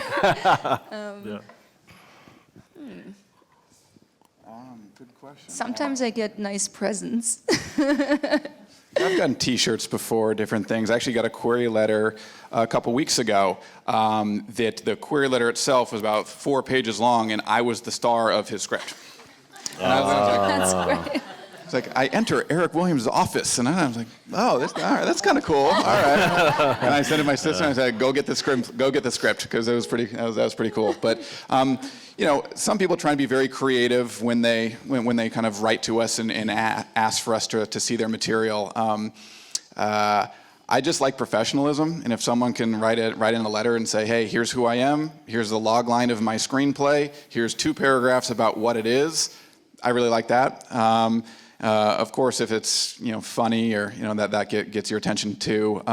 Good question. Sometimes I get nice presents. I've gotten T-shirts before, different things. I actually got a query letter a couple weeks ago that the query letter itself was about 4 pages long, and I was the star of his script. And I was like, That's great. it's like, I enter Eric Williams' office, and I was like, oh, all right, that's kind of cool. All right. And I said to my sister, I said, go get the script, because that was pretty cool. But you know, some people try to be very creative when they kind of write to us and ask for us to see their material. I just like professionalism, and if someone can write in a letter and say, hey, here's who I am, here's the log line of my screenplay, here's 2 paragraphs about what it is, I really like that. Of course, if it's, you know, funny or, you know, that gets your attention too.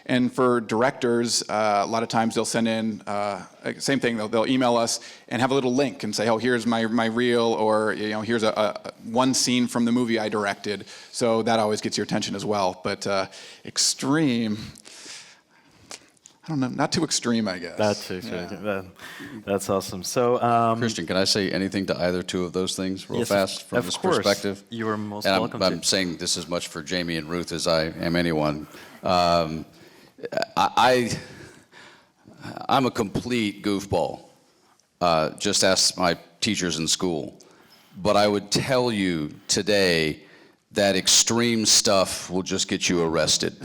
And for directors, a lot of times they'll send in, same thing, they'll email us and have a little link and say, oh, here's my reel, or, you know, here's one scene from the movie I directed. So that always gets your attention as well. But extreme, I don't know, not too extreme, I guess. That's that's awesome. So, Christian, can I say anything to either two of those things real fast from this perspective? You are most and welcome. I'm saying this as much for Jami and Ruth as I am anyone. I'm a complete goofball. Just ask my teachers in school. but I would tell you today that extreme stuff will just get you arrested.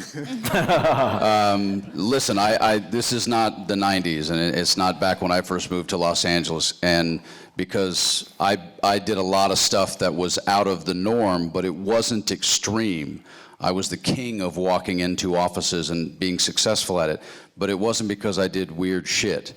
Listen, this is not the 90s, and it's not back when I first moved to Los Angeles, and because I did a lot of stuff that was out of the norm, but it wasn't extreme. I was the king of walking into offices and being successful at it, but it wasn't because I did weird shit.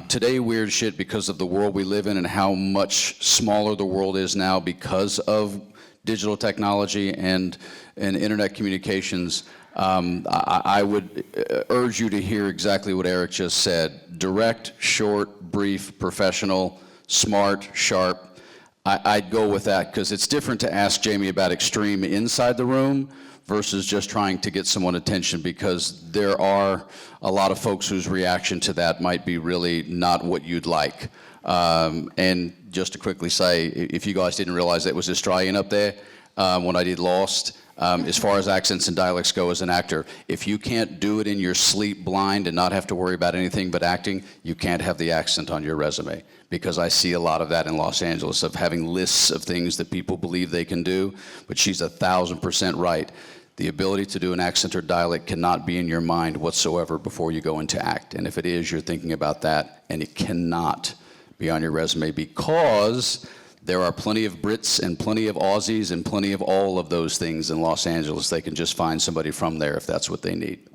Today, weird shit, because of the world we live in and how much smaller the world is now because of digital technology and internet communications, I would urge you to hear exactly what Eric just said. Direct, short, brief, professional, smart, sharp. I'd go with that, because it's different to ask Jami about extreme inside the room versus just trying to get someone attention, because there are a lot of folks whose reaction to that might be really not what you'd like. And just to quickly say, if you guys didn't realize that was Australian up there when I did Lost, as far as accents and dialects go as an actor, if you can't do it in your sleep blind and not have to worry about anything but acting, you can't have the accent on your resume. Because I see a lot of that in Los Angeles, of having lists of things that people believe they can do, but she's 1,000% right. The ability to do an accent or dialect cannot be in your mind whatsoever before you go into act. And if it is, you're thinking about that, and it cannot be on your resume, because there are plenty of Brits and plenty of Aussies and plenty of all of those things in Los Angeles. They can just find somebody from there if that's what they need.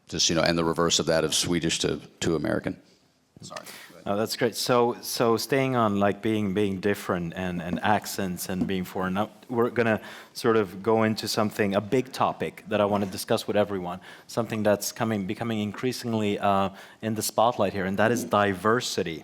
Just, and the reverse of that, of Swedish to American. Sorry. Oh, that's great. So staying on like being different and accents and being foreign. Now we're gonna sort of go into something, a big topic that I want to discuss with everyone. Something that's becoming increasingly in the spotlight here, and that is diversity.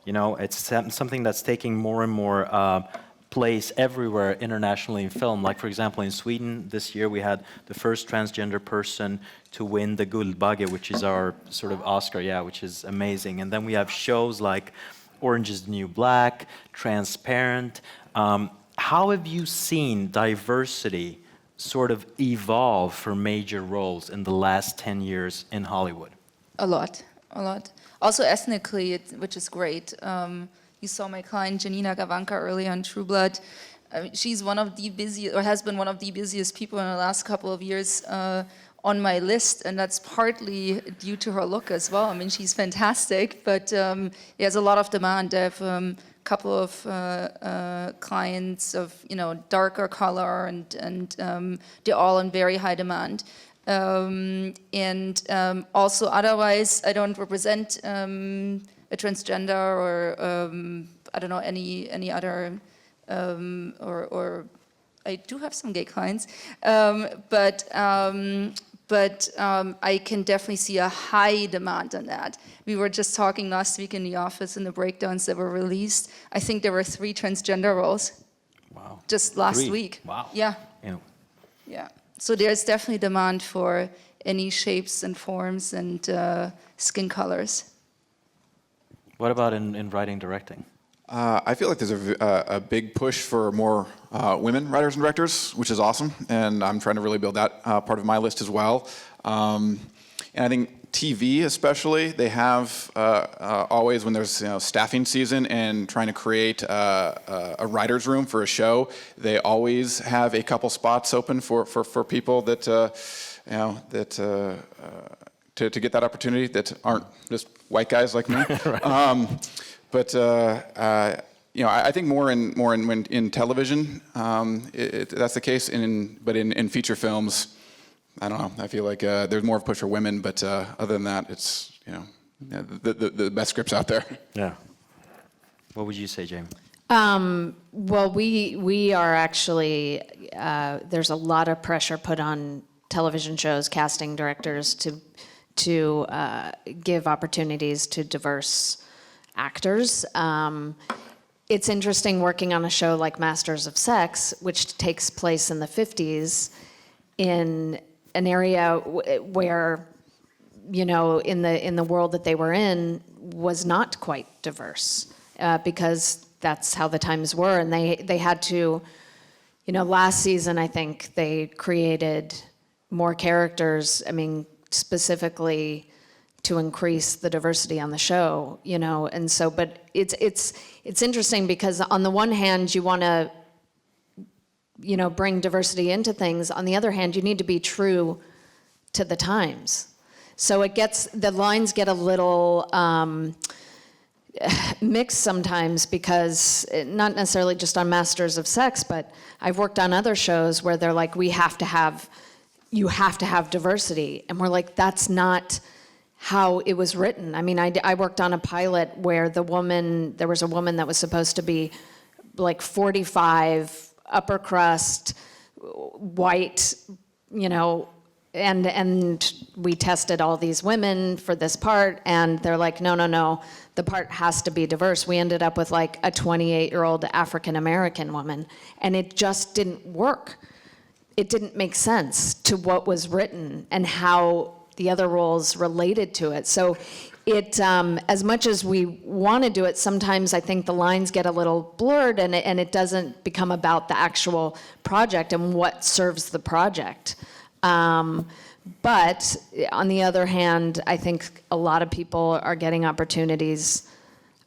It's something that's taking more and more place everywhere internationally in film. Like, for example, in Sweden this year we had the first transgender person to win the Guldbagge, which is our sort of Oscar, which is amazing. And then we have shows like Orange is the New Black, Transparent. How have you seen diversity sort of evolve for major roles in the last 10 years in Hollywood? A lot. Also ethnically, which is great. You saw my client Janina Gavanka earlier on True Blood. She's one of the busiest, or has been one of the busiest people in the last couple of years on my list, and that's partly due to her look as well. I mean, she's fantastic, but there's a lot of demand. I have a couple of clients of darker color, and they're all in very high demand. Also, otherwise, I don't represent a transgender or I don't know any other or I do have some gay clients, but I can definitely see a high demand on that. We were just talking last week in the office in the breakdowns that were released. I think there were 3 transgender roles. Wow. Just last 3? week. Wow. Yeah. Yeah. So there's definitely demand for any shapes and forms and skin colors. What about in writing, directing? I feel like there's a big push for more women writers and directors, which is awesome, and I'm trying to really build that part of my list as well. And I think TV especially, they have always, when there's staffing season and trying to create a writer's room for a show, they always have a couple spots open for people that to get that opportunity that aren't just white guys like me. Right. I think more in television, that's the case. But in feature films, I don't know. I feel like there's more of a push for women, but other than that, it's the best scripts out there. Yeah. What would you say, Jami? Well, we are actually there's a lot of pressure put on television shows, casting directors to give opportunities to diverse actors. It's interesting working on a show like Masters of Sex, which takes place in the 50s, in an area where, in the world that they were in, was not quite diverse, because that's how the times were, and they had to, last season I think they created more characters. I mean, specifically to increase the diversity on the show, you know. And so, but it's interesting because on the one hand, you want to, you know, bring diversity into things. On the other hand, you need to be true to the times. So the lines get a little mixed sometimes because, not necessarily just on Masters of Sex, but I've worked on other shows where they're like, you have to have diversity. And we're like, that's not how it was written. I mean, I worked on a pilot where there was a woman that was supposed to be like 45, upper crust, white, you know, and we tested all these women for this part, and they're like, no, the part has to be diverse. We ended up with like a 28-year-old African-American woman, and it just didn't work. It didn't make sense to what was written and how the other roles related to it. So it, as much as we want to do it, sometimes I think the lines get a little blurred, and it doesn't become about the actual project and what serves the project. But on the other hand, I think a lot of people are getting opportunities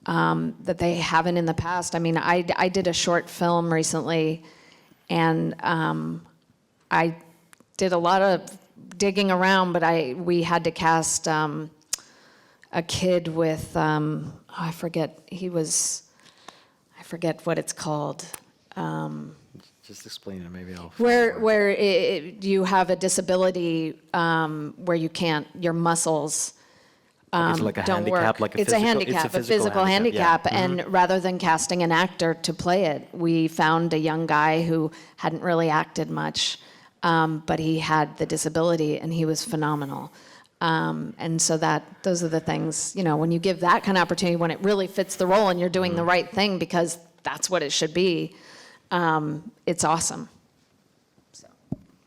that they haven't in the past. I mean, I did a short film recently, and I did a lot of digging around, but we had to cast a kid with, I forget what it's called. Just explain it, maybe I'll... Where you have a disability where you can't, your muscles it's like a don't handicap, work. like a It's a physical- handicap, it's a a physical handicap. yeah. And rather than casting an actor to play it, we found a young guy who hadn't really acted much, but he had the disability, and he was phenomenal. And so those are the things, you know, when you give that kind of opportunity, when it really fits the role and you're doing the right thing because that's what it should be, it's awesome. So.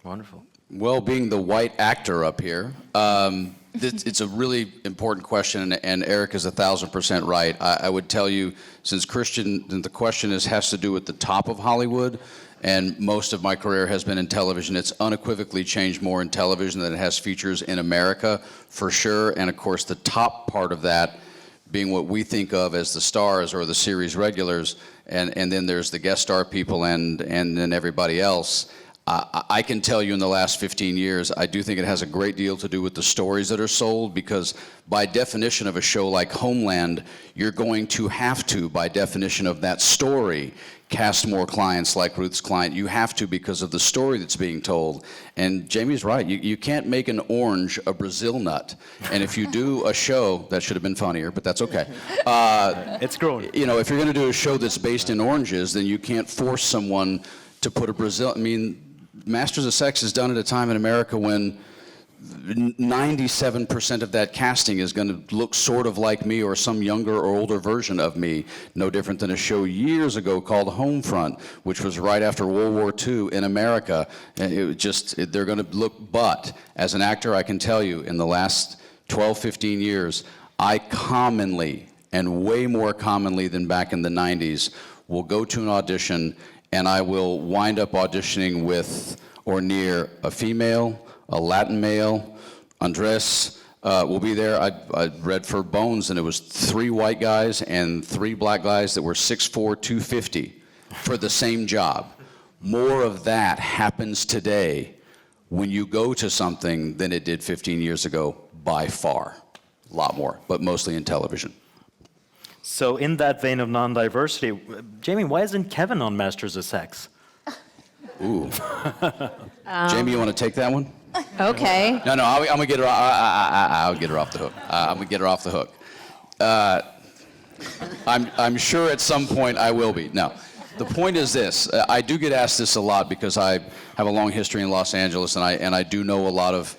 Wonderful. Well, being the white actor up here, it's a really important question, and Eric is 1,000% right. I would tell you, since Christian, the question has to do with the top of Hollywood, and most of my career has been in television. It's unequivocally changed more in television than it has features in America, for sure. And of course, the top part of that being what we think of as the stars or the series regulars, and then there's the guest star people and then everybody else. I can tell you in the last 15 years, I do think it has a great deal to do with the stories that are sold, because by definition of a show like Homeland, you're going to have to, by definition of that story, cast more clients like Ruth's client. You have to, because of the story that's being told. And Jamie's right, you can't make an orange a Brazil nut. And if you do a show, that should have been funnier, but that's okay. It's growing. You know, if you're gonna do a show that's based in oranges, then you can't force someone to put a Brazil, I mean, Masters of Sex is done at a time in America when 97% of that casting is going to look sort of like me or some younger or older version of me, no different than a show years ago called Homefront, which was right after World War II in America. And they're going to look, but as an actor, I can tell you, in the last 12, 15 years, I commonly, and way more commonly than back in the 90s, will go to an audition and I will wind up auditioning with or near a female, a Latin male. Andres will be there. I read for Bones, and it was 3 white guys and 3 black guys that were 6'4", 250 for the same job. More of that happens today when you go to something than it did 15 years ago, by far. A lot more, but mostly in television. So in that vein of non-diversity, Jami, why isn't Kevin on Masters of Sex? Ooh. Jami, you want to take that one? Okay. No, I'm gonna get her. I'll get her off the hook. I'm gonna get her off the hook. I'm sure at some point I will be. No, the point is this. I do get asked this a lot because I have a long history in Los Angeles, and I do know a lot of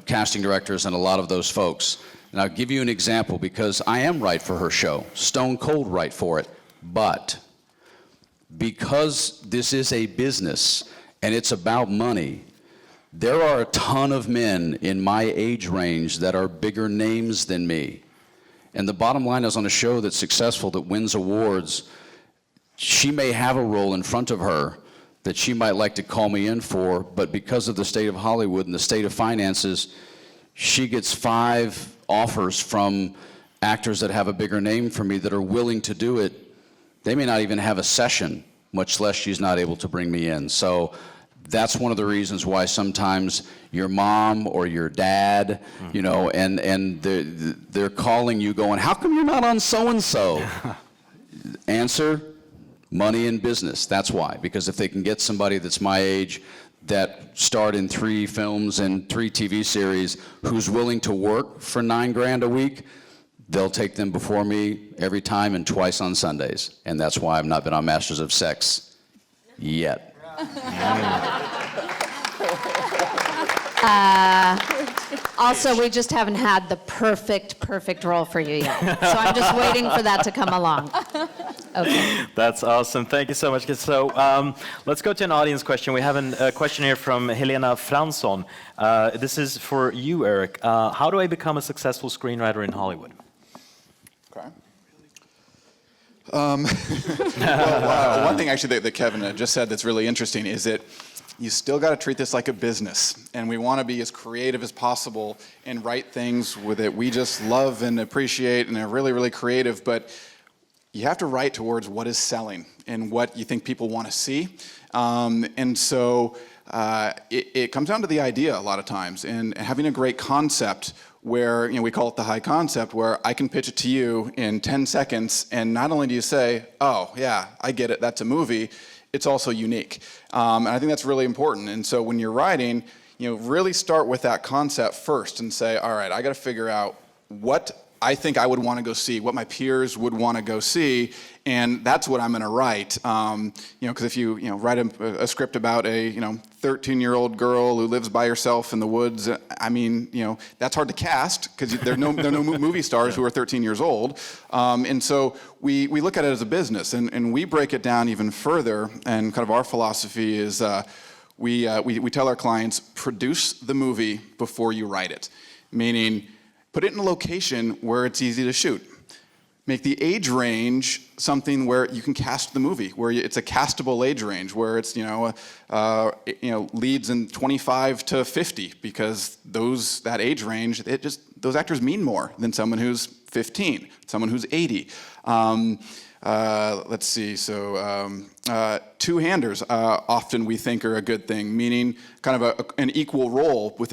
casting directors and a lot of those folks. And I'll give you an example, because I am right for her show, stone cold right for it. But because this is a business and it's about money, there are a ton of men in my age range that are bigger names than me. And the bottom line is, on a show that's successful, that wins awards, she may have a role in front of her that she might like to call me in for, but because of the state of Hollywood and the state of finances, she gets 5 offers from actors that have a bigger name for me that are willing to do it. They may not even have a session, much less she's not able to bring me in. So that's one of the reasons why sometimes your mom or your dad, you know, and they're calling you going, how come you're not on so-and-so? Answer, money and business. That's why. Because if they can get somebody that's my age that starred in 3 films and 3 TV series who's willing to work for $9 grand a week, they'll take them before me every time and twice on Sundays. And that's why I've not been on Masters of Sex yet. Also, we just haven't had the perfect role for you yet. So I'm just waiting for that to come along. Okay. That's awesome. Thank you so much. So let's go to an audience question. We have a question here from Helena Fransson. This is for you, Eric. How do I become a successful screenwriter in Hollywood? Okay. One thing actually that Kevin just said that's really interesting is that you still got to treat this like a business, and we want to be as creative as possible and write things that we just love and appreciate and are really, really creative, but you have to write towards what is selling and what you think people want to see. And so it comes down to the idea a lot of times, and having a great concept where, you know, we call it the high concept, where I can pitch it to you in 10 seconds, and not only do you say, oh, yeah, I get it, that's a movie, it's also unique. And I think that's really important. And so when you're writing, you know, really start with that concept first and say, all right, I got to figure out what I think I would want to go see, what my peers would want to go see, and that's what I'm going to write. You know, because if you write a script about a 13-year-old girl who lives by herself in the woods, I mean, you know, that's hard to cast because there are no movie stars who are 13 years old. And so we look at it as a business, and we break it down even further. And kind of our philosophy is we tell our clients, produce the movie before you write it, meaning put it in a location where it's easy to shoot. Make the age range something where you can cast the movie, where it's a castable age range, where it's leads in 25 to 50, because that age range, those actors mean more than someone who's 15, someone who's 80. Let's see. So two-handers often we think are a good thing, meaning kind of an equal role with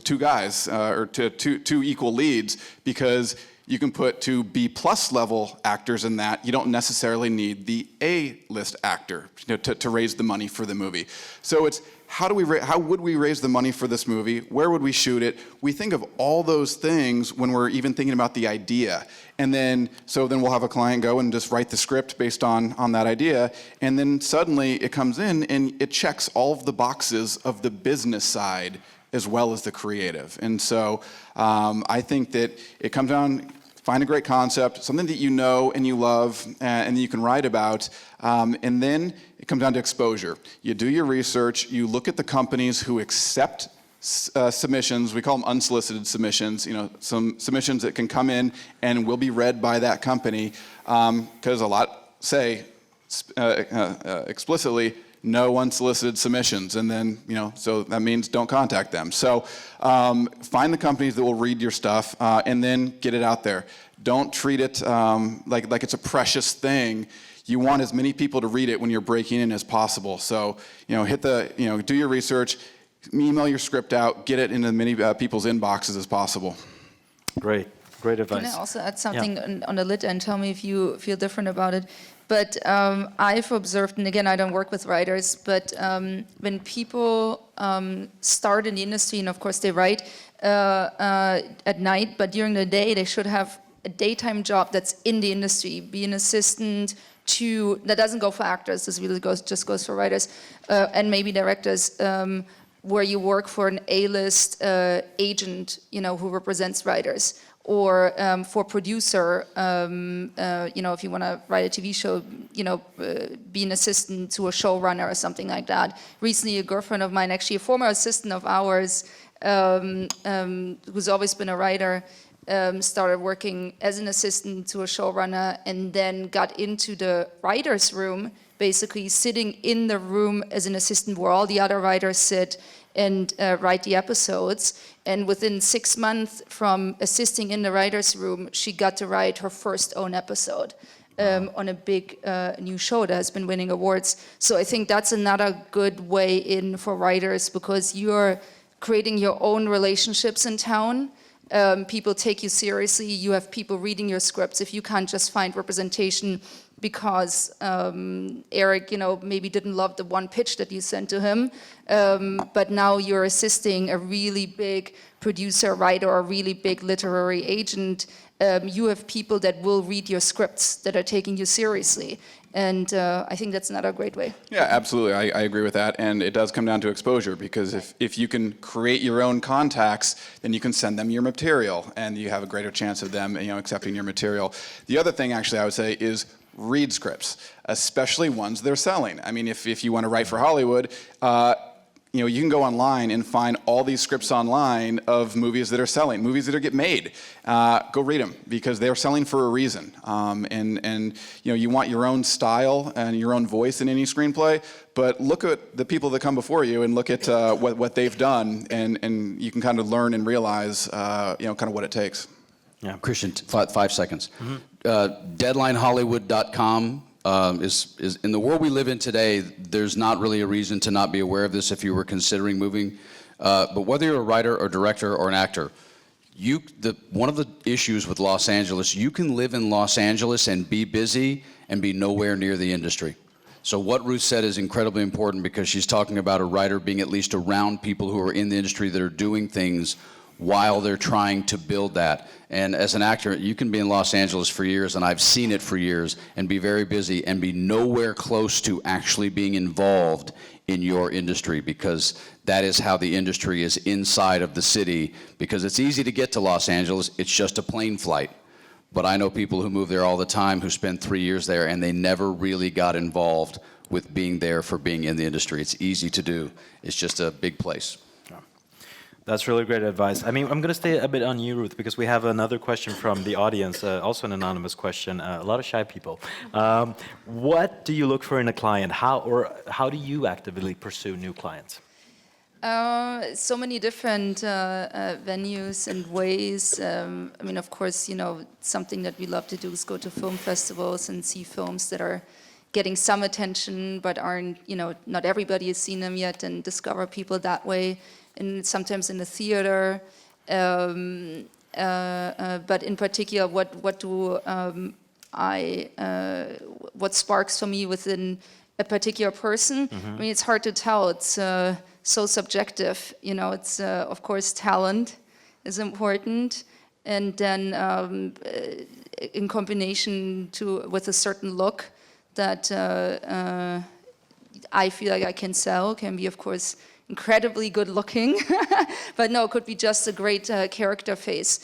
two guys or two equal leads, because you can put 2 B+ level actors in that. You don't necessarily need the A-list actor to raise the money for the movie. So it's how would we raise the money for this movie? Where would we shoot it? We think of all those things when we're even thinking about the idea. And then we'll have a client go and just write the script based on that idea. And then suddenly it comes in and it checks all of the boxes of the business side as well as the creative. And so I think that it comes down, find a great concept, something that you know and you love and that you can write about, and then it comes down to exposure. You do your research, you look at the companies who accept submissions. We call them unsolicited submissions, some submissions that can come in and will be read by that company, because a lot say explicitly, no unsolicited submissions, and then, so that means don't contact them. So find the companies that will read your stuff, and then get it out there. Don't treat it like it's a precious thing. You want as many people to read it when you're breaking in as possible. So, do your research, email your script out, get it into as many people's inboxes as possible. Great advice. Can I also add something on the lit end? Tell me if you feel different about it. But I've observed, and again, I don't work with writers, but when people start in the industry, and of course they write at night, but during the day they should have a daytime job that's in the industry, be an assistant that doesn't go for actors, this really just goes for writers, and maybe directors, where you work for an A-list agent, who represents writers. Or for producer, if you want to write a TV show, be an assistant to a showrunner or something like that. Recently, a girlfriend of mine, actually a former assistant of ours, who's always been a writer, started working as an assistant to a showrunner and then got into the writer's room, basically sitting in the room as an assistant where all the other writers sit, and write the episodes. And within 6 months from assisting in the writer's room, she got to write her first own episode on a big new show that has been winning awards. So I think that's another good way in for writers, because you're creating your own relationships in town. People take you seriously. You have people reading your scripts. If you can't just find representation because Eric, maybe didn't love the one pitch that you sent to him, but now you're assisting a really big producer, writer, or a really big literary agent. You have people that will read your scripts, that are taking you seriously. And I think that's another great way. Yeah, absolutely. I agree with that. And it does come down to exposure, because if you can create your own contacts, then you can send them your material and you have a greater chance of them accepting your material. The other thing, actually, I would say is read scripts, especially ones they're selling. I mean, if you want to write for Hollywood, you can go online and find all these scripts online of movies that are selling, movies that are get made. Go read them, because they're selling for a reason. And you want your own style and your own voice in any screenplay, but look at the people that come before you and look at what they've done, and you can kind of learn and realize kind of what it takes. Yeah, Christian, 5 seconds. Deadlinehollywood.com is in the world we live in today. There's not really a reason to not be aware of this if you were considering moving. But whether you're a writer or director or an actor, one of the issues with Los Angeles, you can live in Los Angeles and be busy and be nowhere near the industry. So what Ruth said is incredibly important, because she's talking about a writer being at least around people who are in the industry that are doing things while they're trying to build that. And as an actor, you can be in Los Angeles for years, and I've seen it for years, and be very busy and be nowhere close to actually being involved in your industry, because that is how the industry is inside of the city. Because it's easy to get to Los Angeles, it's just a plane flight. But I know people who move there all the time who spend 3 years there, and they never really got involved with being there for being in the industry. It's easy to do. It's just a big place. That's really great advice. I mean, I'm going to stay a bit on you, Ruth, because we have another question from the audience, also an anonymous question. A lot of shy people. What do you look for in a client? How do you actively pursue new clients? So many different venues and ways. I mean, of course, something that we love to do is go to film festivals and see films that are getting some attention, but aren't, not everybody has seen them yet, and discover people that way. And sometimes in the theater, but in particular, what sparks for me within a particular person? I mean, it's hard to tell. It's so subjective. It's of course talent is important, and then in combination with a certain look that I feel like I can sell. Can be, of course, incredibly good looking, but no, it could be just a great character face.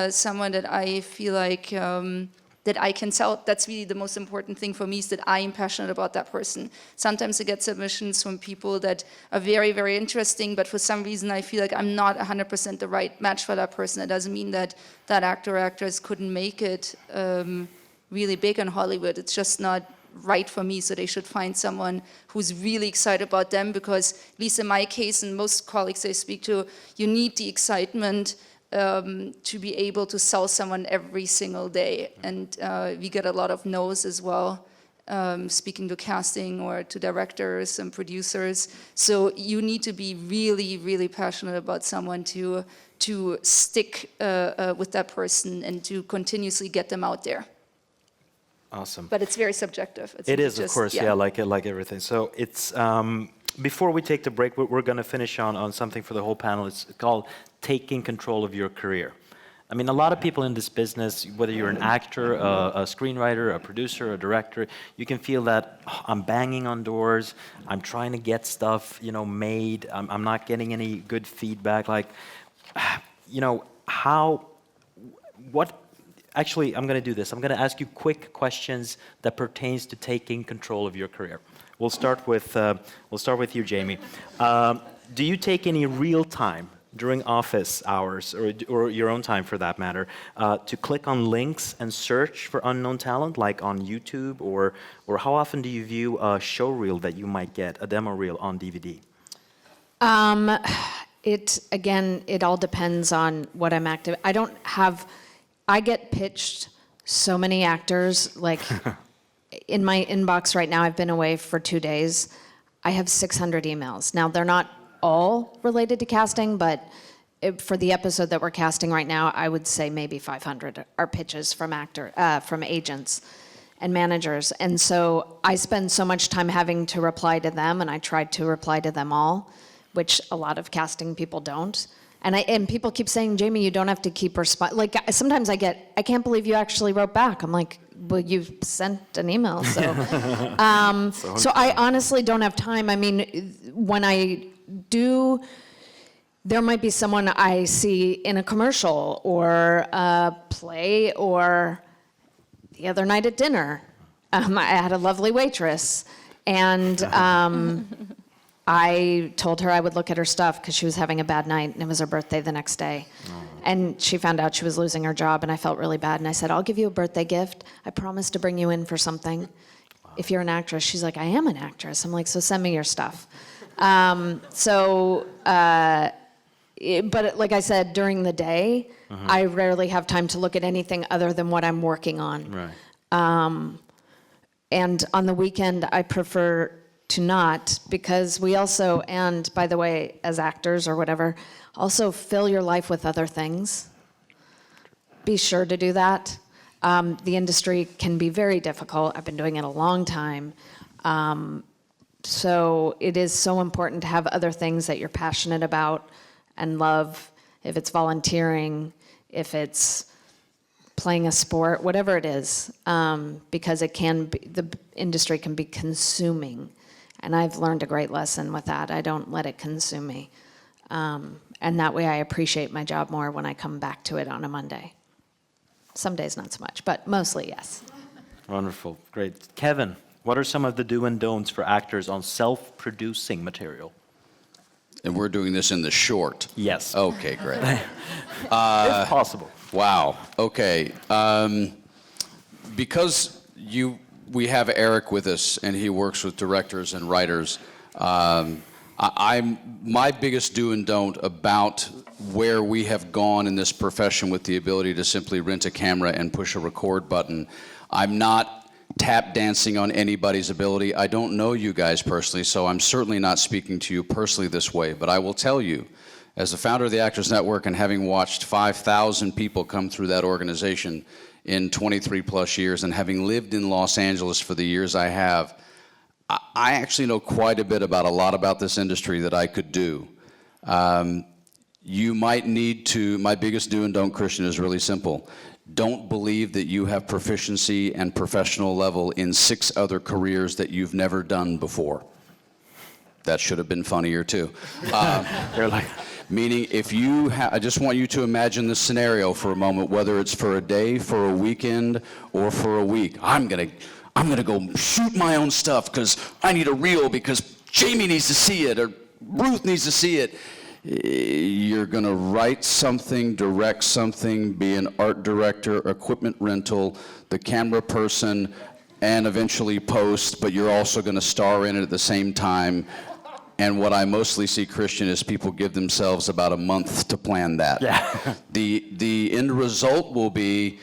Someone that I feel like that I can sell. That's really the most important thing for me, is that I am passionate about that person. Sometimes I get submissions from people that are very, very interesting, but for some reason I feel like I'm not 100% the right match for that person. It doesn't mean that that actor or actress couldn't make it really big in Hollywood. It's just not right for me, so they should find someone who's really excited about them, because at least in my case and most colleagues I speak to, you need the excitement to be able to sell someone every single day. And we get a lot of no's as well, speaking to casting or to directors and producers. So you need to be really, really passionate about someone to stick with that person and to continuously get them out there. Awesome. But it's very subjective. It is, of course, yeah, like everything. So it's before we take the break, we're going to finish on something for the whole panel. It's called taking control of your career. I mean, a lot of people in this business, whether you're an actor, a screenwriter, a producer, a director, you can feel that I'm banging on doors, I'm trying to get stuff, made, I'm not getting any good feedback. Like, Actually, I'm going to do this. I'm going to ask you quick questions that pertains to taking control of your career. We'll start with you, Jami. Do you take any real time during office hours, or your own time for that matter, to click on links and search for unknown talent, like on YouTube, or how often do you view a show reel that you might get, a demo reel on DVD? It all depends on what I'm active. I get pitched so many actors, like in my inbox right now, I've been away for 2 days. I have 600 emails. Now, they're not all related to casting, but for the episode that we're casting right now, I would say maybe 500 are pitches from agents and managers. And so I spend so much time having to reply to them, and I tried to reply to them all, which a lot of casting people don't. And people keep saying, Jami, you don't have to keep responding. Like, sometimes I can't believe you actually wrote back. I'm like, well, you sent an email, so. So I honestly don't have time. I mean, when I do, there might be someone I see in a commercial or a play, or the other night at dinner, I had a lovely waitress, and I told her I would look at her stuff because she was having a bad night, and it was her birthday the next day. And she found out she was losing her job, and I felt really bad. And I said, I'll give you a birthday gift. I promise to bring you in for something. If you're an actress. She's like, I am an actress. I'm like, so send me your stuff. But like I said, during the day, I rarely have time to look at anything other than what I'm working on. Right. And on the weekend, I prefer to not, because we also, and by the way, as actors or whatever, also fill your life with other things. Be sure to do that. The industry can be very difficult. I've been doing it a long time. So it is so important to have other things that you're passionate about and love, if it's volunteering, if it's playing a sport, whatever it is, because the industry can be consuming. And I've learned a great lesson with that. I don't let it consume me. And that way I appreciate my job more when I come back to it on a Monday. Some days not so much, but mostly yes. Wonderful. Great. Kevin, what are some of the do and don'ts for actors on self-producing material? And we're doing this in the short. Yes. Okay, great. If possible. Wow. Okay. Because we have Eric with us, and he works with directors and writers. My biggest do and don't about where we have gone in this profession with the ability to simply rent a camera and push a record button. I'm not tap dancing on anybody's ability. I don't know you guys personally, so I'm certainly not speaking to you personally this way. But I will tell you, as the founder of the Actors Network and having watched 5,000 people come through that organization in 23 plus years, and having lived in Los Angeles for the years I have, I actually know quite a bit about a lot about this industry that I could do. You might need to, my biggest do and don't, Christian, is really simple. Don't believe that you have proficiency and professional level in 6 other careers that you've never done before. That should have been funnier too. They're like, meaning, if you I just want you to imagine this scenario for a moment, whether it's for a day, for a weekend, or for a week. I'm gonna go shoot my own stuff because I need a reel, because Jami needs to see it, or Ruth needs to see it. You're gonna write something, direct something, be an art director, equipment rental, the camera person, and eventually post, but you're also gonna star in it at the same time. And what I mostly see, Christian, is people give themselves about a month to plan that. yeah. The end result will be,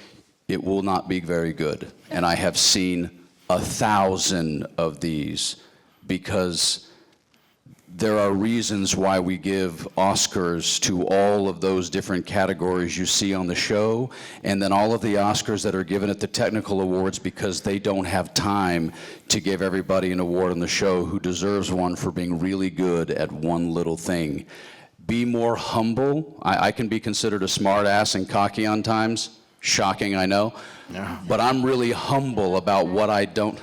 it will not be very good. And I have seen 1,000 of these, because there are reasons why we give Oscars to all of those different categories you see on the show, and then all of the Oscars that are given at the technical awards, because they don't have time to give everybody an award on the show who deserves one for being really good at one little thing. Be more humble. I can be considered a smart ass and cocky on times. Shocking, I know. Yeah. But I'm really humble about what I don't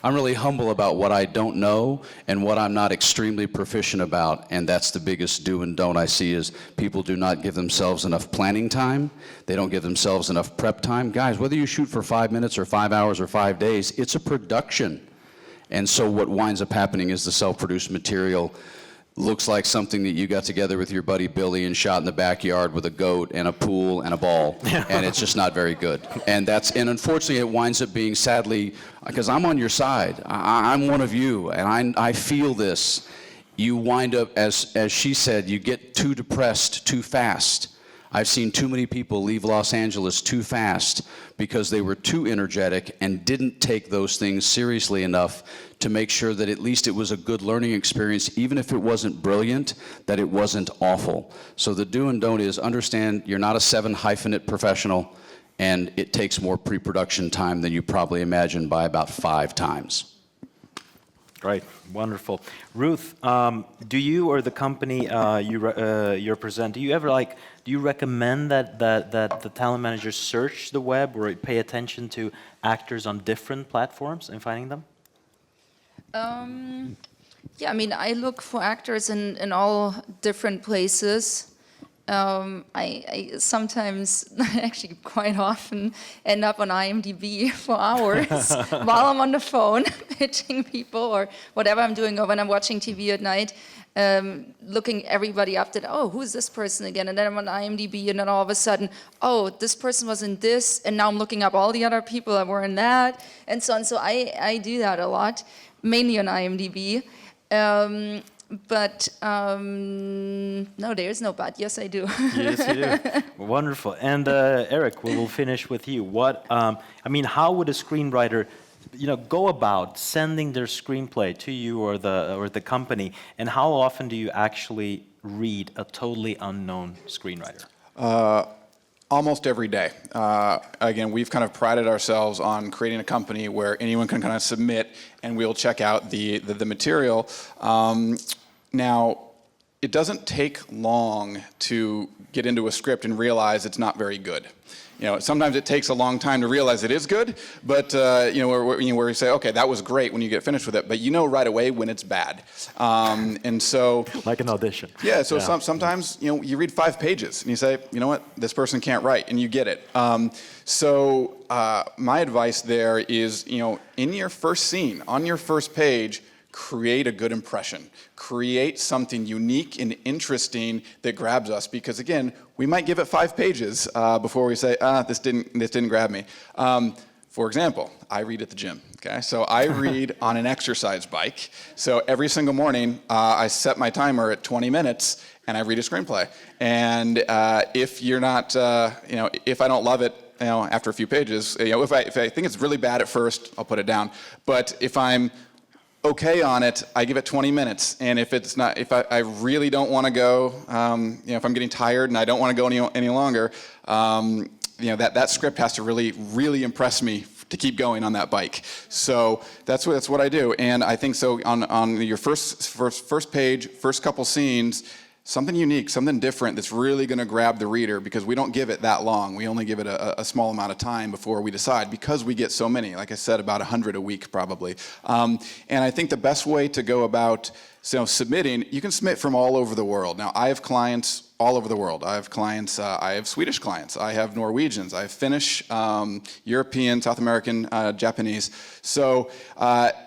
I'm really humble about what I don't know and what I'm not extremely proficient about, and that's the biggest do and don't I see, is people do not give themselves enough planning time. They don't give themselves enough prep time. Guys, whether you shoot for 5 minutes or 5 hours or 5 days, it's a production. And so what winds up happening is the self-produced material looks like something that you got together with your buddy Billy and shot in the backyard with a goat and a pool and a ball, and it's just not very good. And unfortunately it winds up being, sadly, because I'm on your side, I'm one of you, and I feel this. you wind up, as she said, you get too depressed too fast. I've seen too many people leave Los Angeles too fast because they were too energetic and didn't take those things seriously enough to make sure that at least it was a good learning experience, even if it wasn't brilliant, that it wasn't awful. So the do and don't is understand you're not a 7-hyphenate professional, and it takes more pre-production time than you probably imagine by about 5 times. Great, wonderful. Ruth, do you or the company you represent, do you recommend that the talent managers search the web or pay attention to actors on different platforms and finding them? Yeah, I mean, I look for actors in all different places. I sometimes, actually quite often, end up on IMDb for hours while I'm on the phone pitching people or whatever I'm doing, or when I'm watching TV at night, looking everybody up that, oh, who's this person again? And then I'm on IMDb, and then all of a sudden, oh, this person was in this, and now I'm looking up all the other people that were in that, and so on. So I do that a lot, mainly on IMDb. But no, there's no but. Yes, I do. Yes, you do. Wonderful. And Eric, we will finish with you. How would a screenwriter, go about sending their screenplay to you or the company? And how often do you actually read a totally unknown screenwriter? Almost every day. Again, we've kind of prided ourselves on creating a company where anyone can kind of submit and we'll check out the material. Now, it doesn't take long to get into a script and realize it's not very good. Sometimes it takes a long time to realize it is good, but where you say, okay, that was great when you get finished with it, but you know right away when it's bad. And so, like an audition. Yeah. So sometimes you read 5 pages and you say, you know what, this person can't write, and you get it. So my advice there is, in your first scene, on your first page, create a good impression. Create something unique and interesting that grabs us, because again, we might give it 5 pages before we say, this didn't grab me. For example, I read at the gym. Okay, so I read on an exercise bike. So every single morning, I set my timer at 20 minutes, and I read a screenplay. And if you're not, if I don't love it, after a few pages, if I think it's really bad at first, I'll put it down. But if I'm okay on it, I give it 20 minutes. And if it's not, if I really don't want to go, if I'm getting tired and I don't want to go any longer, that script has to really, really impress me to keep going on that bike. So that's what I do. And I think so on your first page, first couple scenes, something unique, something different that's really going to grab the reader, because we don't give it that long. We only give it a small amount of time before we decide, because we get so many, like I said, about 100 a week probably. And I think the best way to go about submitting, you can submit from all over the world. Now, I have clients all over the world. I have clients, I have Swedish clients, I have Norwegians, I have Finnish, European, South American, Japanese. So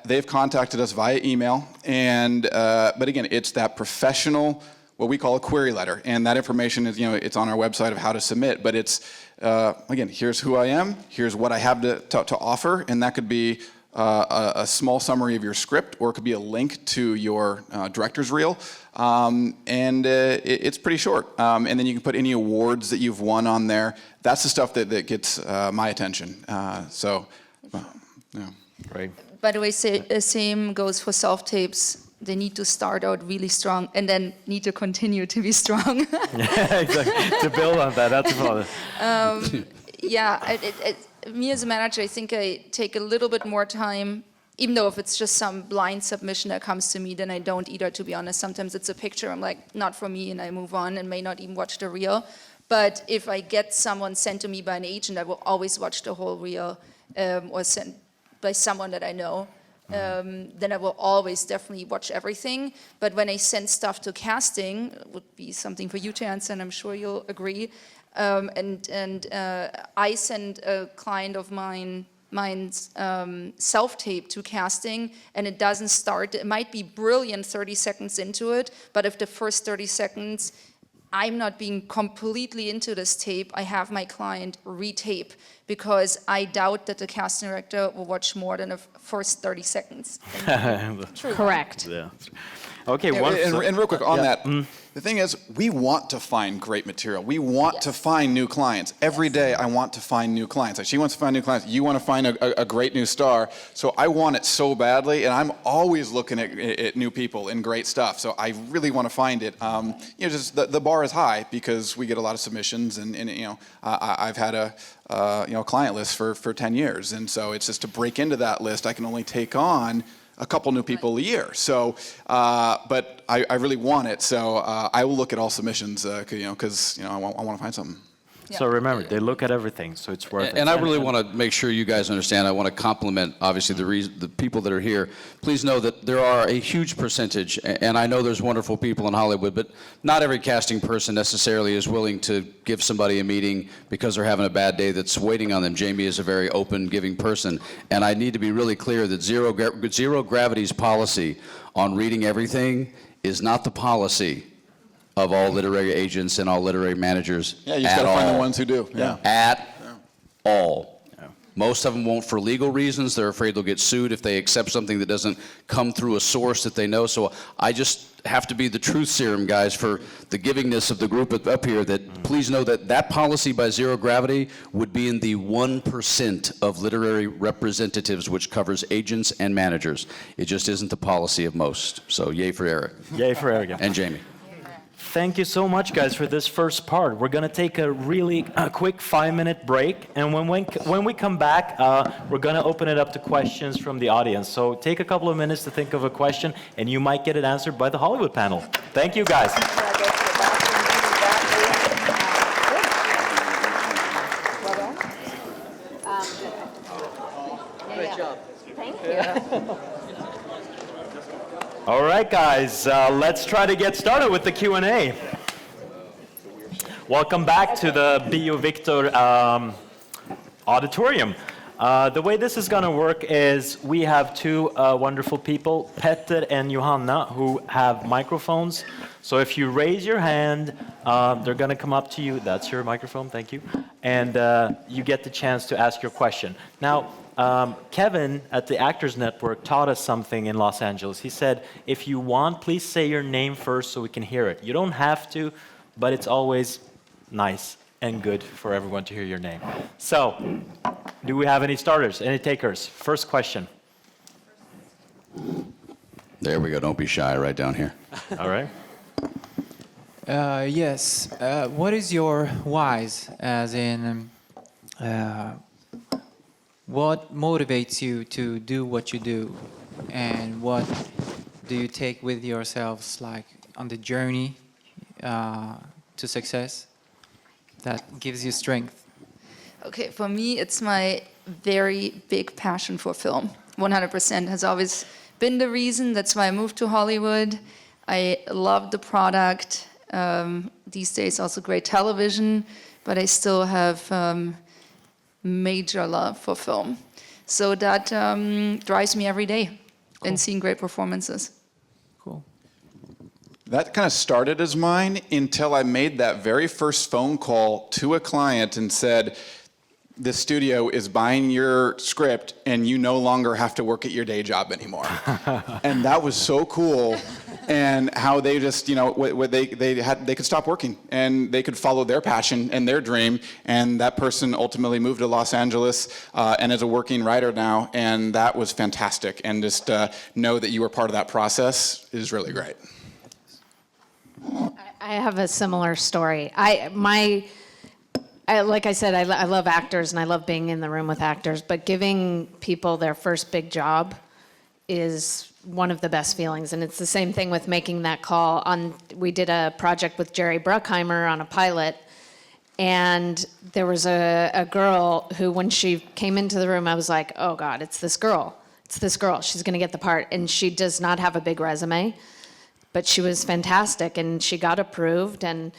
they've contacted us via email, and but again, it's that professional, what we call a query letter, and that information is, it's on our website of how to submit, but it's, again, here's who I am, here's what I have to offer, and that could be a small summary of your script, or it could be a link to your director's reel, and it's pretty short. And then you can put any awards that you've won on there. That's the stuff that gets my attention. Great. By the way, same goes for self-tapes. They need to start out really strong and then need to continue to be strong. Yeah, exactly. To build on that, that's about it. Me as a manager, I think I take a little bit more time, even though if it's just some blind submission that comes to me, then I don't either, to be honest. Sometimes it's a picture, I'm like, not for me, and I move on and may not even watch the reel. But if I get someone sent to me by an agent, I will always watch the whole reel, or sent by someone that I know. Then I will always definitely watch everything. But when I send stuff to casting, it would be something for you to answer, and I'm sure you'll agree. I send a client of mine's self-tape to casting, and it doesn't start. It might be brilliant 30 seconds into it, but if the first 30 seconds I'm not being completely into this tape, I have my client retape, because I doubt that the casting director will watch more than the first 30 seconds. True. Correct. Yeah. Okay, And real quick on that, the thing is, we want to find great material. We want to find new clients. Every day, I want to find new clients. Like, she wants to find new clients. You want to find a great new star. So I want it so badly, and I'm always looking at new people and great stuff. So I really want to find it. Just the bar is high because we get a lot of submissions, and I've had a client list for 10 years, and so it's just to break into that list. I can only take on a couple new people a year. So, but I really want it. So I will look at all submissions, because I want to find something. So remember, they look at everything, so it's worth it. And I really want to make sure you guys understand. I want to compliment, obviously, the people that are here. Please know that there are a huge percentage, and I know there's wonderful people in Hollywood, but not every casting person necessarily is willing to give somebody a meeting because they're having a bad day that's waiting on them. Jami is a very open, giving person, and I need to be really clear that Zero Gravity's policy on reading everything is not the policy of all literary agents and all literary managers. Yeah, you just got to find the ones who do. Yeah. At all. Most of them won't for legal reasons. They're afraid they'll get sued if they accept something that doesn't come through a source that they know. So I just have to be the truth serum, guys, for the givingness of the group up here, that please know that policy by Zero Gravity would be in the 1% of literary representatives, which covers agents and managers. It just isn't the policy of most. So yay for Eric. Yay for Eric. And Jami. Thank you so much, guys, for this first part. We're going to take a really quick 5-minute break, and when we come back, we're going to open it up to questions from the audience. So take a couple of minutes to think of a question, and you might get it answered by the Hollywood panel. Thank you, guys. Great job. Thank you. All right, guys, let's try to get started with the Q&A. Welcome back to the Bio Victor auditorium. The way this is going to work is we have two wonderful people, Petter and Johanna, who have microphones. So if you raise your hand, they're going to come up to you. That's your microphone, thank you. And you get the chance to ask your question. Now, Kevin at the Actors Network taught us something in Los Angeles. He said, if you want, please say your name first so we can hear it. You don't have to, but it's always nice and good for everyone to hear your name. So, do we have any starters, any takers? First question. There we go. Don't be shy. Right down here. All right. Yes. What is your whys, as in what motivates you to do what you do, and what do you take with yourselves, like, on the journey to success that gives you strength? Okay, for me, it's my very big passion for film. 100% has always been the reason. That's why I moved to Hollywood. I love the product. These days, also great television, but I still have major love for film. So that drives me every day in seeing great performances. Cool. That kind of started as mine until I made that very first phone call to a client and said, the studio is buying your script and you no longer have to work at your day job anymore. And that was so cool. And how they just, they could stop working and they could follow their passion and their dream. And that person ultimately moved to Los Angeles and is a working writer now. And that was fantastic. And just know that you were part of that process is really great. I have a similar story. Like I said, I love actors and I love being in the room with actors, but giving people their first big job is one of the best feelings. And it's the same thing with making that call. We did a project with Jerry Bruckheimer on a pilot, and there was a girl who, when she came into the room, I was like, oh God, it's this girl. It's this girl. She's going to get the part. And she does not have a big resume, but she was fantastic, and she got approved, and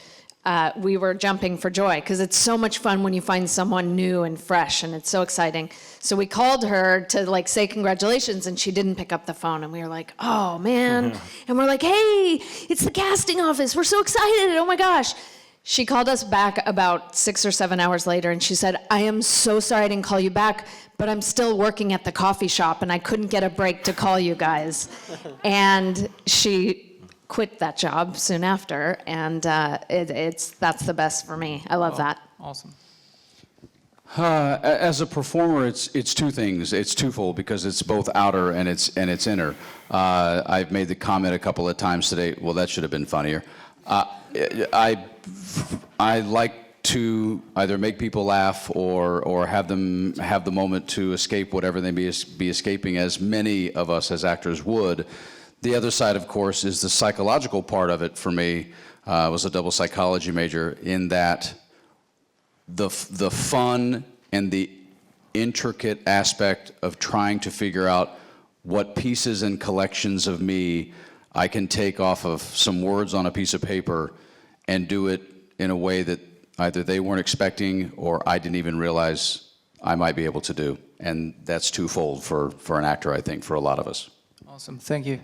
we were jumping for joy because it's so much fun when you find someone new and fresh, and it's so exciting. So we called her to say congratulations, and she didn't pick up the phone, and we were like, oh man. And we're like, hey, it's the casting office. We're so excited. Oh my gosh. She called us back about 6 or 7 hours later, and she said, I am so sorry I didn't call you back, but I'm still working at the coffee shop, and I couldn't get a break to call you guys. And she quit that job soon after, and that's the best for me. I love that. Awesome. As a performer, it's two things. It's twofold because it's both outer and it's inner. I've made the comment a couple of times today. Well, that should have been funnier. I like to either make people laugh or have them have the moment to escape whatever they be escaping, as many of us as actors would. The other side, of course, is the psychological part of it for me. I was a double psychology major in that the fun and the intricate aspect of trying to figure out what pieces and collections of me I can take off of some words on a piece of paper and do it in a way that either they weren't expecting or I didn't even realize I might be able to do. And that's twofold for an actor, I think, for a lot of us. Awesome. Thank you.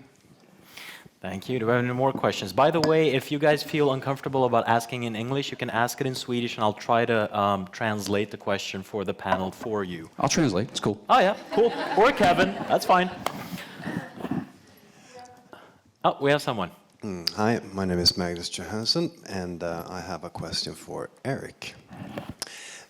Thank you. Do we have any more questions? By the way, if you guys feel uncomfortable about asking in English, you can ask it in Swedish, and I'll try to translate the question for the panel for you. I'll translate. It's cool. Oh, yeah, cool. Or Kevin, that's fine. Oh, we have someone. Hi, my name is Magdu, and I have a question for Eric.